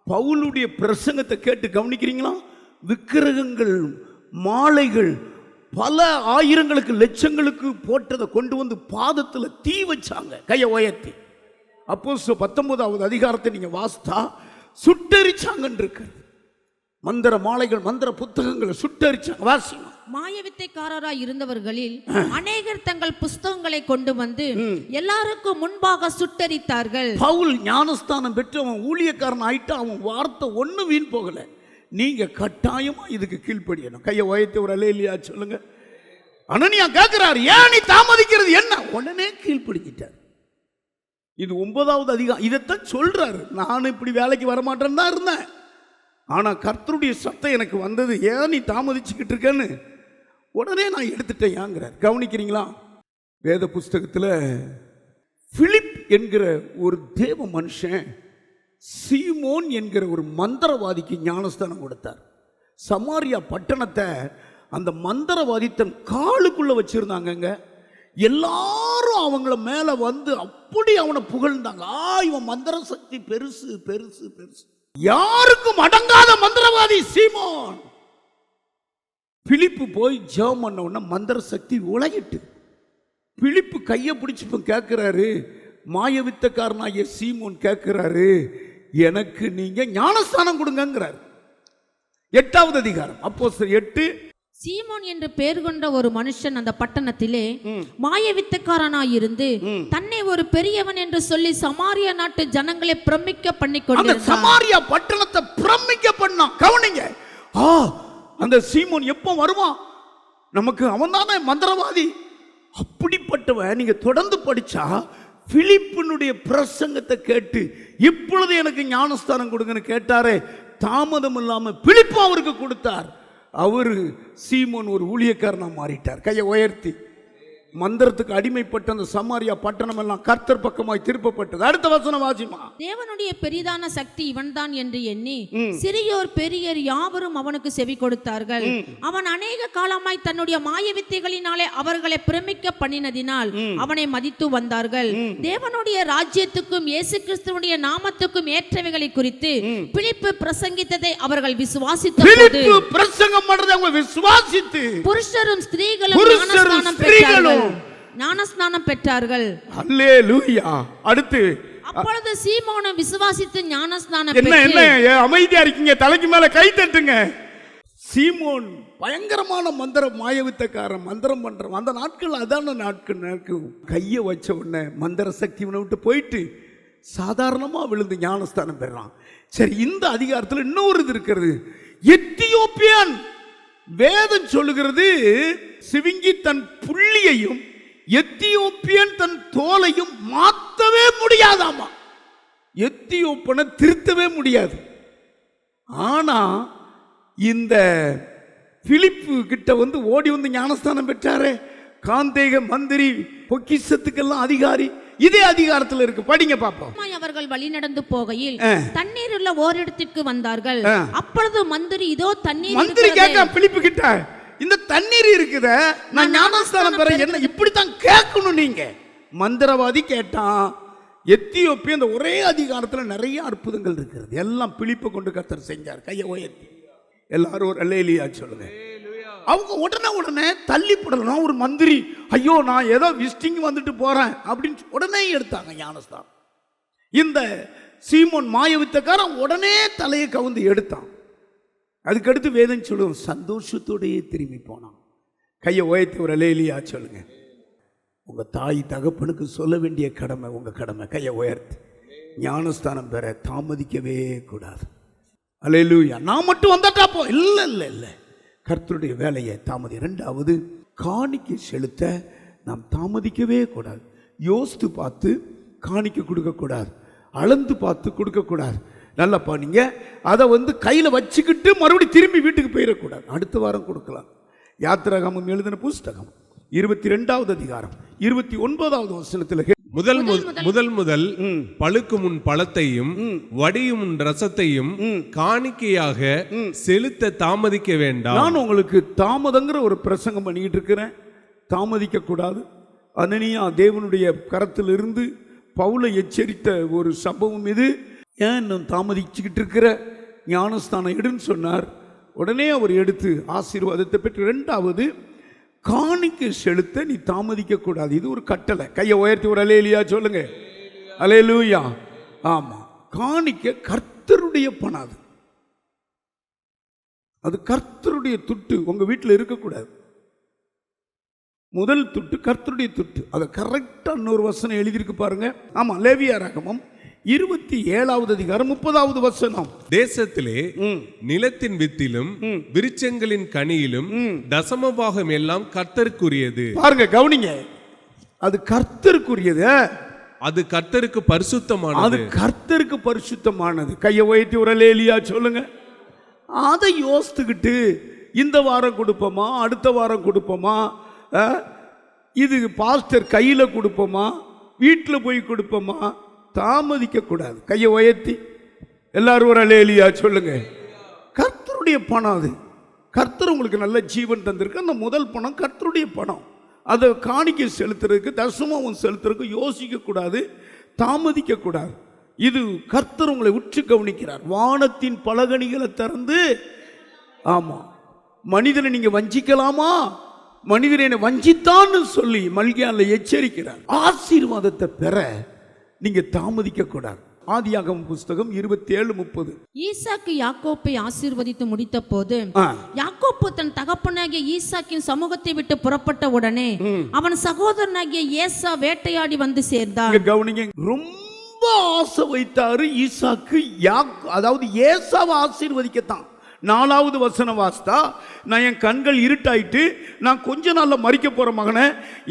பவுலுடைய பிரசங்கத்தை கேட்டு கவனிக்கிறீங்களா? விக்கிரகங்கள் மாலைகள் பல ஆயிரங்களுக்கு லட்சங்களுக்கு போட்டதை கொண்டு வந்து பாதத்தில் தீ வச்சாங்க. கையை உயர்த்தி. அப்போஸ்தலர் 19வது அதிகாரத்தை நீங்க வாசித்தா சுட்டெரிச்சாங்கன்னு இருக்கு. மந்திர மாலைகள் மந்திர புத்தகங்களை சுட்டெரிச்சாங்க. வாசிங்க. மாயவித்தைக்காரராய் இருந்தவர்களில் அநேகர் தங்கள் புஸ்தகங்களை கொண்டு வந்து எல்லாருக்கும் முன்பாக சுட்டெரித்தார்கள். பவுல் ஞானஸ்தானம் பெற்று அவன் ஊழியக்காரன் ஆயிட்டு அவன் வார்த்தை ஒண்ணு வீண் போகல. நீங்க கட்டாயமா இதுக்கு கீழ்ப்படியணும். கையை உயர்த்தி ஒரு அல்லேலூயா சொல்லுங்க. அனனியா கேட்கிறார், ஏன் நீ தாமதிக்கிறது என்ன? உடனே கீழ்ப்படிக்கிட்டார். இது 9வது அதிகாரம். இதைத்தான் சொல்றாரு, நான் இப்படி வேலைக்கு வரமாட்டேன்னு தான் இருந்தேன், ஆனா கர்த்தருடைய சத்தம் எனக்கு வந்தது, ஏன் நீ தாமதிச்சுக்கிட்டு இருக்கன்னு உடனே நான் எடுத்துட்டேன் ஏங்கிறார். கவனிக்கிறீங்களா? வேத புஸ்தகத்தில் பிலிப் என்கிற ஒரு தேவ மனுஷன் சீமோன் என்கிற ஒரு மந்திரவாதிக்கு ஞானஸ்தானம் கொடுத்தார். சமாரியா பட்டணத்தை அந்த மந்திரவாதி தன் காலுக்குள்ள வச்சிருந்தாங்கங்க. எல்லாரும் அவங்கள மேல வந்து அப்படி அவனை புகழ்ந்தாங்க. இவன் மந்திர சக்தி பெருசு பெருசு பெருசு. யாருக்கும் அடங்காத மந்திரவாதி சீமோன். பிலிப்பு போய் ஜெபம் பண்ண உடனே மந்திர சக்தி உலகிட்டு. பிலிப்பு கையை பிடிச்சி இப்போ கேட்கிறாரு, மாயவித்தக்காரனாகிய சீமோன் கேட்கிறாரு, எனக்கு நீங்க ஞானஸ்தானம் கொடுங்கிறார். 8வது அதிகாரம் அப்போஸ்தலர் 8. சீமோன் என்று பெயர் கொண்ட ஒரு மனுஷன் அந்த பட்டணத்திலே மாயவித்தக்காரனாயிருந்து தன்னை ஒரு பெரியவன் என்று சொல்லி சமாரியா நாட்டு ஜனங்களை பிரமிக்க பண்ணி கொண்டிருந்தான். சமாரியா பட்டணத்தை பிரமிக்க பண்ணான். கவனிங்க, அந்த சீமோன் எப்போ வருவான்? நமக்கு அவன் தானே மந்திரவாதி. அப்படிப்பட்டவன் நீங்க தொடர்ந்து படிச்சா பிலிப்பினுடைய பிரசங்கத்தை கேட்டு இப்பொழுது எனக்கு ஞானஸ்தானம் கொடுங்கன்னு கேட்டாரே, தாமதம் இல்லாம பிலிப்பு அவருக்கு கொடுத்தார். அவரு சீமோன் ஒரு ஊழியக்காரனா மாறிட்டார். கையை உயர்த்தி. மந்திரத்துக்கு அடிமைப்பட்ட அந்த சமாரியா பட்டணம் எல்லாம் கர்த்தர் பக்கமாய் திருப்பப்பட்டது. அடுத்த வசனம் வாசிமா. தேவனுடைய பெரிதான சக்தி இவன்தான் என்று எண்ணி சிறியோர் பெரியோர் யாவரும் அவனுக்கு செவி கொடுத்தார்கள். அவன் அநேக காலமாய் தன்னுடைய மாய வித்தைகளினாலே அவர்களை பிரமிக்க பண்ணினதினால் அவனை மதித்து வந்தார்கள். தேவனுடைய ராஜ்யத்துக்கும் இயேசு கிறிஸ்துவுடைய நாமத்துக்கும் ஏற்றவைகளை குறித்து பிலிப்பு பிரசங்கித்ததை அவர்கள் விசுவாசித்தபோது, பிரசங்கம் பண்றதை அவங்க விசுவாசித்து புருஷரும் ஸ்திரீகளும் ஞானஸ்நானம் பெற்றார்கள். அல்லேலூயா. அடுத்து, அப்பொழுது சீமோனும் விசுவாசித்து ஞானஸ்நானம் என்ன பெற்று. அமைதியா இருக்கீங்க, தலைக்கு மேல கை தட்டுங்க. சீமோன் பயங்கரமான மாயவித்தக்காரன், மந்திரம் பண்றவன். அந்த நாட்கள் அதான நாட்கள். கையை வச்ச உடனே மந்திர சக்தி விட்டு போயிட்டு சாதாரணமா விழுந்து ஞானஸ்தானம் பெறான். சரி, இந்த அதிகாரத்தில் இன்னொரு இது இருக்கிறது. எத்தியோப்பியன் வேதம் சொல்லுகிறது, சிவிங்கி தன் புள்ளியையும் எத்தியோப்பியன் தன் தோலையும் மாற்றவே முடியாதாமா. எத்தியோப்பியனை திருத்தவே முடியாது. ஆனா இந்த பிலிப்பு கிட்ட வந்து ஓடி வந்து ஞானஸ்தானம் பெற்றாரே, காந்தேக மந்திரி, பொக்கிஷத்துக்கெல்லாம் அதிகாரி, இதே அதிகாரத்தில் இருக்கு. படிங்க பாப்போம். அவர்கள் வழி நடந்து போகையில் தண்ணீர் உள்ள ஓரிடத்திற்கு வந்தார்கள். அப்பொழுது மந்திரி, இதோ தண்ணீர். மந்திரி கேட்க பிலிப்பு கிட்ட, இந்த தண்ணீர் இருக்குத, நான் ஞானஸ்தானம் பெற என்ன இப்படித்தான் கேட்கணும் நீங்க. மந்திரவாதி கேட்டான். எத்தியோப்பிய இந்த ஒரே அதிகாரத்தில் நிறைய அற்புதங்கள் இருக்கிறது. எல்லாம் பிலிப்பை கொண்டு கர்த்தர் செஞ்சார். கையை உயர்த்தி எல்லாரும் ஒரு அல்லேலூயா சொல்லுங்க. அவங்க உடனே தள்ளி போடலாம். ஒரு மந்திரி, ஐயோ நான் ஏதோ விசிட்டிங் வந்துட்டு போறேன் அப்படின்னு உடனே எடுத்தாங்க ஞானஸ்தானம். இந்த சீமோன் மாயவித்தக்காரன் உடனே தலையை கவுந்து எடுத்தான். அதுக்கடுத்து வேதம் சொல்லுவோம், சந்தோஷத்தோடையே திரும்பி போனான். கையை உயர்த்தி ஒரு அல்லேலூயா சொல்லுங்க. உங்க தாய் தகப்பனுக்கு சொல்ல வேண்டிய கடமை உங்க கடமை. கையை உயர்த்தி ஞானஸ்தானம் பெற தாமதிக்கவே கூடாது. அல்லேலூயா. நான் மட்டும் வந்துட்டா போ, இல்லை இல்லை இல்லை, கர்த்தருடைய வேலையை தாமதி. 2வது, காணிக்கை செலுத்த நாம் தாமதிக்கவே கூடாது. யோசித்து பார்த்து காணிக்கை கொடுக்கக்கூடாது, அளந்து பார்த்து கொடுக்கக்கூடாது. நல்லப்பா நீங்க அதை வந்து கையில் வச்சுக்கிட்டு மறுபடியும் திரும்பி வீட்டுக்கு போயிடக்கூடாது. அடுத்த வாரம் கொடுக்கலாம். யாத்திராகமம் எழுதின புஸ்தகம் 22வது அதிகாரம் 29வது வசனத்தில், முதல் பழுக்கு முன் பழத்தையும் வடியும் முன் ரசத்தையும் காணிக்கையாக செலுத்த தாமதிக்க வேண்டாம். நான் உங்களுக்கு தாமதங்கிற ஒரு பிரசங்கம் பண்ணிக்கிட்டு இருக்கிறேன். தாமதிக்க கூடாது. அனனியா தேவனுடைய கரத்திலிருந்து பவுலை எச்சரித்த ஒரு சம்பவம் இது. ஏன் இன்னும் தாமதிச்சுக்கிட்டு இருக்கிற, ஞானஸ்தானம் எடுன்னு சொன்னார். உடனே அவர் எடுத்து ஆசீர்வாதத்தை பெற்று. 2வது, காணிக்கை செலுத்த நீ தாமதிக்க கூடாது. இது ஒரு கட்டளை. கையை உயர்த்தி ஒரு அல்லேலூயா சொல்லுங்க. அல்லேலூயா. ஆமா, காணிக்கை கர்த்தருடைய பணம். அது கர்த்தருடைய துட்டு உங்க வீட்டில் இருக்கக்கூடாது. முதல் துட்டு கர்த்தருடைய துட்டு. அதை கரெக்டா இன்னொரு வசனம் எழுதியிருக்கு பாருங்க. ஆமா, லேவியராகமம் 27வது அதிகாரம் 30வது வசனம். தேசத்திலே நிலத்தின் வித்திலும் விருட்சங்களின் கனியிலும் தசமபாகம் எல்லாம் கர்த்தருக்குரியது. பாருங்க, கவனிங்க, அது கர்த்தருக்குரியது. அது கர்த்தருக்கு பரிசுத்தமானது. அது கர்த்தருக்கு பரிசுத்தமானது. கையை உயர்த்தி ஒரு அல்லேலூயா சொல்லுங்க. அதை யோசித்துக்கிட்டு இந்த வாரம் கொடுப்போமா, அடுத்த வாரம் கொடுப்போமா, இது பாஸ்டர் கையில் கொடுப்போமா, வீட்டில் போய் கொடுப்போமா, தாமதிக்க கூடாது. கையை உயர்த்தி எல்லாரும் ஒரு அல்லேலூயா சொல்லுங்க. கர்த்தருடைய பணம் அது. கர்த்தர் உங்களுக்கு நல்ல ஜீவன் தந்திருக்கு. அந்த முதல் பணம் கர்த்தருடைய பணம். அதை காணிக்கை செலுத்துறதுக்கு, தசமம் செலுத்துறதுக்கு யோசிக்கக்கூடாது, தாமதிக்கக்கூடாது. இது கர்த்தர் உங்களை உற்று கவனிக்கிறார். வானத்தின் பலகணிகளை திறந்து, ஆமாம், மனிதனை நீங்க வஞ்சிக்கலாமா, மனிதனை என்னை வஞ்சித்தான்னு சொல்லி மல்கியால எச்சரிக்கிறார். ஆசீர்வாதத்தை பெற நீங்க தாமதிக்க கூடாது. ஆதியாகமம் புஸ்தகம் 27:30. ஈசாக்கு யாக்கோப்பை ஆசீர்வதித்து முடித்த போது யாக்கோப்பு தன் தகப்பனாகிய ஈசாக்கின் சமூகத்தை விட்டு புறப்பட்ட உடனே அவன் சகோதரனாகிய ஏசா வேட்டையாடி வந்து சேர்ந்தான். கவனிங்க, ரொம்ப ஆசை வைத்தாரு ஈசாக்கு. அதாவது ஏசாவை ஆசீர்வதிக்கத்தான். 4வது வசனம் வாஸ்தா, நான் என் கண்கள் இருட்டாயிட்டு, நான் கொஞ்ச நாள்ல மறிக்க போற மகனை,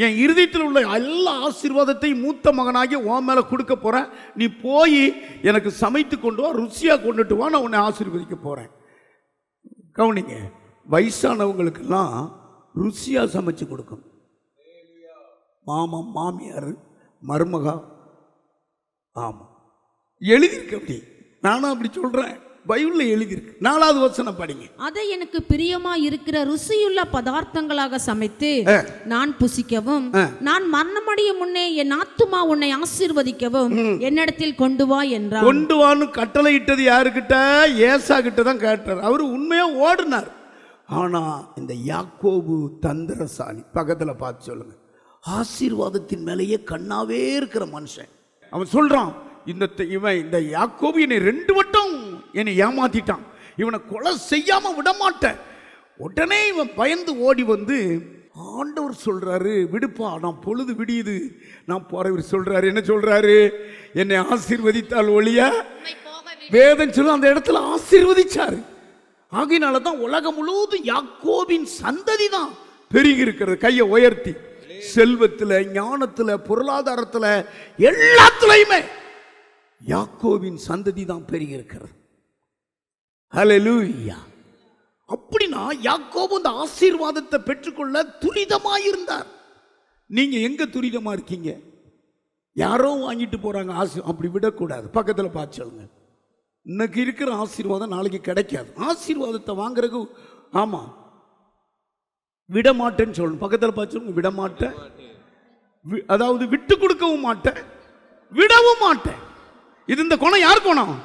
என் இருதயத்தில் உள்ள எல்லா ஆசீர்வாதத்தையும் மூத்த மகனாகி உன் மேல கொடுக்க போறேன். நீ போய் எனக்கு சமைத்து கொண்டு வா, ருசியா கொண்டுட்டு வா, நான் உன்னை ஆசீர்வதிக்க போறேன். கவனிங்க, வயசானவங்களுக்கெல்லாம் ருசியா சமைச்சு கொடுக்கும். மாமா, மாமியார், மருமகா, ஆமா, எழுதியிருக்கு. அப்படி நானும் அப்படி சொல்றேன், பைபிளில் எழுதியிருக்கு. 4வது வசனம் படிங்க. அதை எனக்கு பிரியமா இருக்கிற ருசியுள்ள பதார்த்தங்களாக சமைத்து நான் புசிக்கவும், நான் மரணமடைய முன்னே என் ஆத்துமா உன்னை ஆசீர்வதிக்கவும் என்னிடத்தில் கொண்டு வா என்றார். கொண்டு வான்னு கட்டளை இட்டது யாருக்கிட்ட? ஏசா கிட்ட தான் கேட்டார். அவர் உண்மையா ஓடினார். ஆனா இந்த யாக்கோபு தந்திரசாலி. பக்கத்துல பார்த்து சொல்லுங்க, ஆசீர்வாதத்தின் மேலேயே கண்ணாவே இருக்கிற மனுஷன். அவன் சொல்றான், இந்த யாக்கோபு என்னை 2 வட்டம் என்னை ஏமாத்திட்டான், இவனை கொலை செய்யாம விட மாட்டேன். உடனே இவன் பயந்து ஓடி வந்து ஆண்டவர் சொல்றாரு, விடுப்பா, நான் பொழுது விடியுது, நான் போறவர் சொல்றாரு. என்ன சொல்றாரு? என்னை ஆசீர்வதித்தால் ஒழிய வேதம் சொல்ல அந்த இடத்துல ஆசீர்வதிச்சாரு. ஆகையினால தான் உலகம் முழுவதும் யாக்கோபின் சந்ததி தான் பெருகி இருக்கிறது. கையை உயர்த்தி, செல்வத்துல, ஞானத்துல, பொருளாதாரத்துல, எல்லாத்துலயுமே யாக்கோபின் சந்ததி தான் பெருகி இருக்கிறது. ஹல்லேலூயா. அப்படின்னா யாக்கோபு அந்த ஆசீர்வாதத்தை பெற்றுக்கொள்ள துரிதமாயிருந்தார். நீங்க எங்க துரிதமா இருக்கீங்க? யாரோ வாங்கிட்டு போறாங்க அப்படி விடக்கூடாது. பக்கத்துல பார்த்து சொல்லுங்க, இன்னைக்கு இருக்கிற ஆசீர்வாதம் நாளைக்கு கிடைக்காது. ஆசீர்வாதத்தை வாங்குறதுக்கு, ஆமா, விட மாட்டேன்னு சொல்லணும். பக்கத்தில் பார்த்து சொல்லுங்க, விட மாட்டேன். அதாவது விட்டு கொடுக்கவும் மாட்டேன், விடவும் மாட்டேன். இது இந்த குணம் யார் குணம்?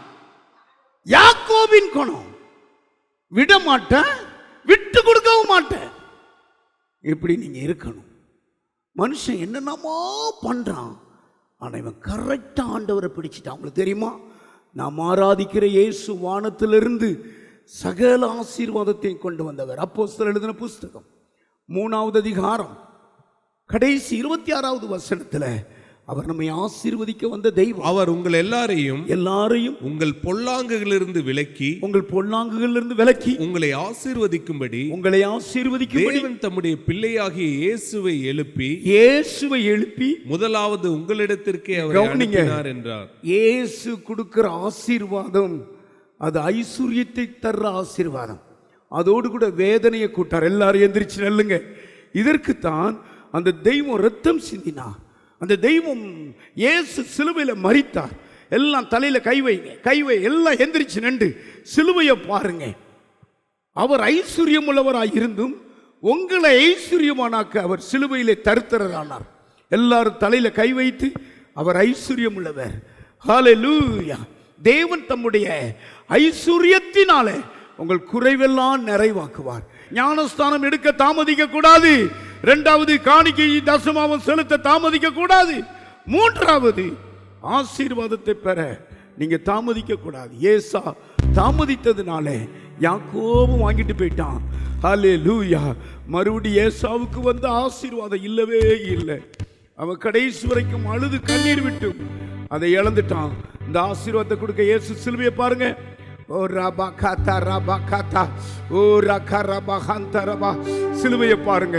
யாக்கோபின் குணம். விட மாட்டேன், விட்டு கொடுக்கவும் மாட்டேன். இப்படி நீங்க இருக்கணும். மனுஷன் என்னென்னமோ பண்றான், ஆனா இவன் கரெக்டா ஆண்டவரை பிடிச்சிட்டான். உங்களுக்கு தெரியுமா, நாம் ஆராதிக்கிற இயேசு வானத்திலிருந்து சகல ஆசீர்வாதத்தையும் கொண்டு வந்தவர். அப்போஸ்தலர் எழுதின புஸ்தகம் 3வது அதிகாரம் கடைசி 26வது வசனத்துல அவர் நம்மை ஆசீர்வதிக்க வந்த தெய்வம். அவர் உங்கள் எல்லாரையும் உங்கள் பொல்லாங்குகளிலிருந்து விலக்கி உங்களை ஆசீர்வதிக்கும்படி தேவன் தம்முடைய பிள்ளையாகிய இயேசுவை எழுப்பி முதலாவது உங்களிடத்திற்கே அவரை அனுப்பினார் என்றார். இயேசு கொடுக்கிற ஆசீர்வாதம் அது ஐஸ்வர்யத்தை தர்ற ஆசீர்வாதம். அதோடு கூட வேதனையை கூட்டார். எல்லாரும் எந்திரிச்சு நல்லுங்க. இதற்குத்தான் அந்த தெய்வம் ரத்தம் சிந்தினார். அந்த தெய்வம் இயேசு சிலுவையில் மரித்தார். எல்லாம் தலையில கைவை எல்லாம் எந்திரிச்சு நின்று சிலுவையை பாருங்க. அவர் ஐஸ்வர்யம் உள்ளவராய் இருந்தும் உங்களை ஐஸ்வர்யமானாக்க அவர் சிலுவையிலே தருத்தரானார். எல்லாரும் தலையில கை வைத்து, அவர் ஐஸ்வர்யம் உள்ளவர். ஹல்லேலூயா. தேவன் தம்முடைய ஐஸ்வர்யத்தினாலே உங்கள் குறைவெல்லாம் நிறைவாக்குவார். ஞானஸ்தானம் எடுக்க தாமதிக்க கூடாது. 2வது காணிக்கை தசமாவும் செலுத்த தாமதிக்க கூடாது. 3வது ஆசீர்வாதத்தை பெற நீங்க தாமதிக்க கூடாது. ஏசா தாமதித்ததுனால யாக்கோபு வாங்கிட்டு போயிட்டான். ஹல்லேலூயா. மறுபடியும் ஏசாவுக்கு வந்த ஆசீர்வாதம் இல்லவே இல்லை. அவன் கடைசி வரைக்கும் அழுது கண்ணீர் விட்டு அதை இழந்துட்டான். இந்த ஆசீர்வாதத்தை கொடுக்க இயேசு சிலுவையை பாருங்க. சிலுவையை பாருங்க.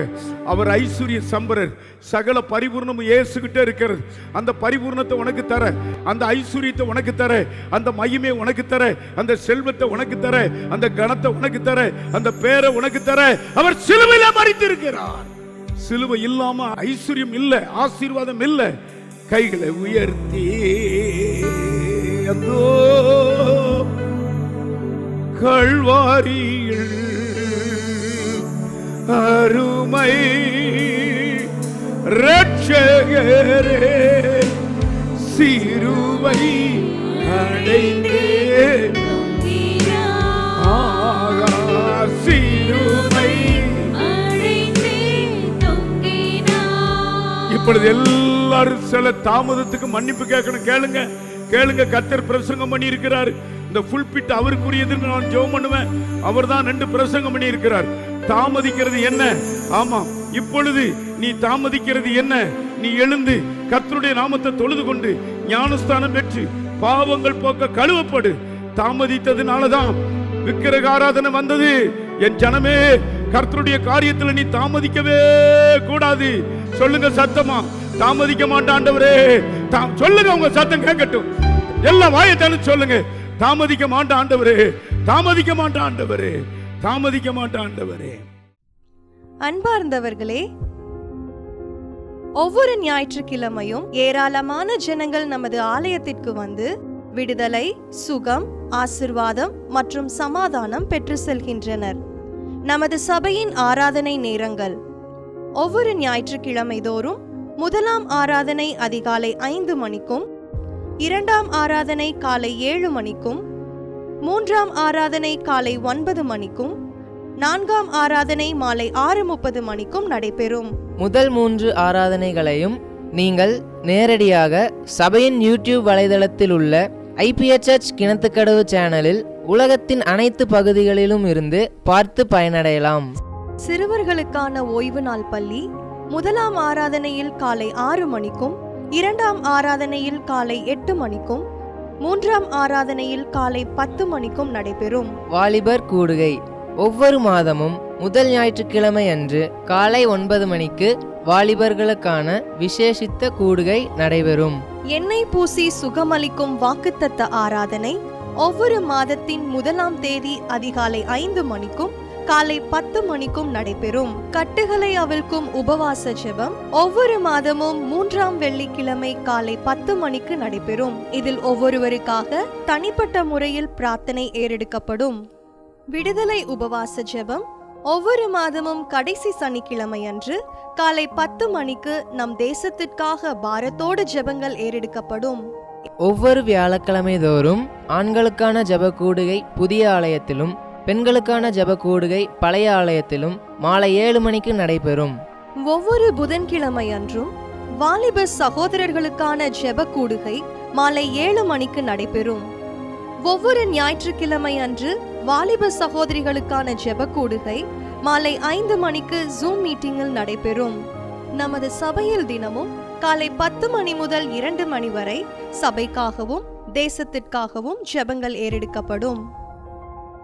அவர் ஐஸ்வர்ய சம்பரர். சகல பரிபூர்ணமும் இயேசுகிட்ட இருக்கிறது. அந்த பரிபூர்ணத்தை உனக்கு தர, அந்த ஐஸ்வர்யத்தை உனக்கு தர, அந்த மகிமை உனக்கு தர, அந்த செல்வத்தை உனக்கு தர, அந்த கணத்தை உனக்கு தர, அந்த பேரை உனக்கு தர அவர் சிலுவையில மரித்திருக்கிறார். சிலுவை இல்லாம ஐஸ்வர்யம் இல்ல, ஆசீர்வாதம் இல்ல. கைகளை உயர்த்தி கல்வாரியில் அருமை இரட்சகரே, சிலுவை அடைந்தே ஆகா, சிலுவை. இப்பொழுது எல்லாரும் சில தாமதத்துக்கு மன்னிப்பு கேட்கணும். கேளுங்க கேளுங்க. கர்த்தர் பிரசங்கம் பண்ணி இருக்கிறார். இந்த ஃபுல் பிட் அவருக்குரியதுன்னு நான் ஜெபம் பண்ணுவேன். அவர் தான் 2 பிரசங்கம் பண்ணி இருக்கிறார். தாமதிக்கிறது என்ன? ஆமா, இப்பொழுது நீ தாமதிக்கிறது என்ன? நீ எழுந்து கர்த்தருடைய நாமத்தை தொழுது கொண்டு ஞானஸ்தானம் பெற்று பாவங்கள் போக்க கழுவப்படு. தாமதித்ததுனாலதான் விக்கிரக ஆராதனை வந்தது. என் ஜனமே, கர்த்தருடைய காரியத்தில் நீ தாமதிக்கவே கூடாது. சொல்லுங்க சத்தமா, தாமதிக்க மாட்டான் ஆண்டவரே. சொல்லுங்க, உங்க சத்தம் கேட்கட்டும். எல்லாம் வாயத்தானு சொல்லுங்க, தாமதிக்க மாட்டான் ஆண்டவரே, தாமதிக்க மாட்டான் ஆண்டவரே, தாமதிக்க மாட்டான் ஆண்டவரே. அன்பார்ந்தவர்களே, ஒவ்வொரு ஞாயிற்றுக்கிழமையும் ஏராளமான ஜனங்கள் நமது ஆலயத்திற்கு வந்து விடுதலை, சுகம், ஆசிர்வாதம் மற்றும் சமாதானம் பெற்று செல்கின்றனர். நமது சபையின் ஆராதனை நேரங்கள்: ஒவ்வொரு ஞாயிற்றுக்கிழமை தோறும் முதலாம் ஆராதனை அதிகாலை 5 மணிக்கும், 2ஆம் ஆராதனை காலை 7 மணிக்கும், 3ஆம் ஆராதனை காலை 9 மணிக்கும், 4ஆம் ஆராதனை மாலை 6:30 மணிக்கும் நடைபெறும். முதல் 3 ஆராதனைகளையும் நீங்கள் நேரடியாக சபையின் யூடியூப் வலைதளத்தில் உள்ள IPHH கிணத்துக்கடவு சேனலில் உலகத்தின் அனைத்து பகுதிகளிலும் இருந்து பார்த்து பயனடையலாம். சிறுவர்களுக்கான ஓய்வு நாள் பள்ளி முதலாம் ஆராதனையில் காலை 6 மணிக்கும், 2ஆம் ஆராதனையில் காலை 8 மணிக்கும், 3ஆம் ஆராதனையில் காலை 10 மணிக்கும் நடைபெறும். வாலிபர் கூடுகை: ஒவ்வொரு மாதமும் முதல் ஞாயிற்றுக்கிழமை அன்று காலை 9 மணிக்கு வாலிபர்களுக்கான விசேஷித்த கூடுகை நடைபெறும். எண்ணெய் பூசி சுகமளிக்கும் வாக்குத்தத்த ஆராதனை ஒவ்வொரு மாதத்தின் 1ஆம் தேதி அதிகாலை 5 மணிக்கும் காலை 10 மணிக்கும் நடைபெறும். கட்டுகளை அவிழ்க்கும் உபவாச ஜெபம் ஒவ்வொரு மாதமும் 3ஆம் வெள்ளிக்கிழமை காலை 10 மணிக்கு நடைபெறும். இதில் ஒவ்வொருவருக்காக தனிப்பட்ட முறையில் பிரார்த்தனை ஏறெடுக்கப்படும். விடுதலை உபவாச ஜெபம் ஒவ்வொரு மாதமும் கடைசி சனிக்கிழமை அன்று காலை 10 மணிக்கு நம் தேசத்திற்காக பாரத்தோடு ஜெபங்கள் ஏறெடுக்கப்படும். ஒவ்வொரு வியாழக்கிழமை தோறும் ஆண்களுக்கான ஜெப கூடுகை புதிய ஆலயத்திலும், பெண்களுக்கான ஜெப கூடுகை பழைய ஆலயத்திலும் மாலை 7 மணிக்கு நடைபெறும். ஒவ்வொரு புதன்கிழமை அன்றும் வாலிப சகோதரர்களுக்கான ஜெப கூடுகை மாலை 7 மணிக்கு நடைபெறும். ஒவ்வொரு ஞாயிற்றுக்கிழமை அன்று வாலிப சகோதரிகளுக்கான ஜெப கூடுகை மாலை 5 மணிக்கு ஜூம் மீட்டிங்கில் நடைபெறும். நமது சபையில் தினமும் காலை 10 மணி முதல் 2 மணி வரை சபைக்காகவும் தேசத்திற்காகவும் ஜெபங்கள் ஏறெடுக்கப்படும்.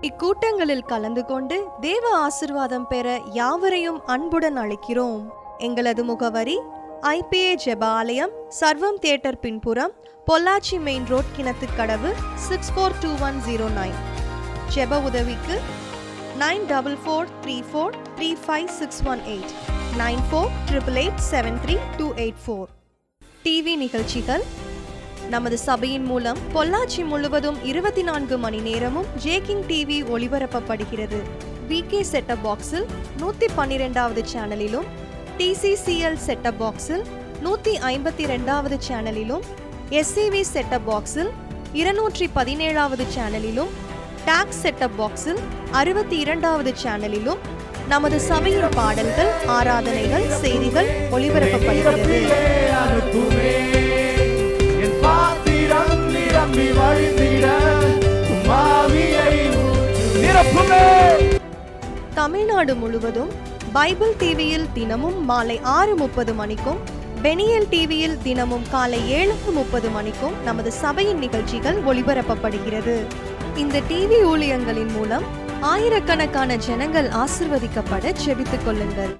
இக்கூட்டங்களில் கலந்து கொண்டு தேவ ஆசிர்வாதம் பெற யாவரையும் அன்புடன் அழைக்கிறோம். எங்களது முகவரி: IPA ஜெப ஆலயம், சர்வம் தியேட்டர் பின்புறம், பொள்ளாச்சி மெயின் ரோட், கிணத்துக்கடவு, 642109. ஜெப உதவிக்கு 9443435618 9488873284. டிவி நிகழ்ச்சிகள் நமது சபையின் மூலம் பொள்ளாச்சி முழுவதும் 24 மணி நேரமும் ஜேகிங் டிவி ஒளிபரப்பப்படுகிறது. VK செட்டப் பாக்ஸில் 112வது சேனலிலும், TCCL செட்டப் பாக்ஸில் 152வது சேனலிலும், SCV செட்டப் பாக்ஸில் 217வது சேனலிலும், டாக்ஸ் செட்டப் பாக்ஸில் 62வது சேனலிலும் நமது சபையின் பாடல்கள், ஆராதனைகள், செய்திகள் ஒளிபரப்பப்படுகிறது. தமிழ்நாடு முழுவதும் பைபிள் டிவியில் தினமும் மாலை 6:30 மணிக்கும், பெனியல் டிவியில் தினமும் காலை 7:30 மணிக்கும் நமது சபையின் நிகழ்ச்சிகள் ஒளிபரப்பப்படுகிறது. இந்த டிவி ஊழியங்களின் மூலம் ஆயிரக்கணக்கான ஜனங்கள் ஆசிர்வதிக்கப்பட ஜெபித்துக் கொள்ளுங்கள்.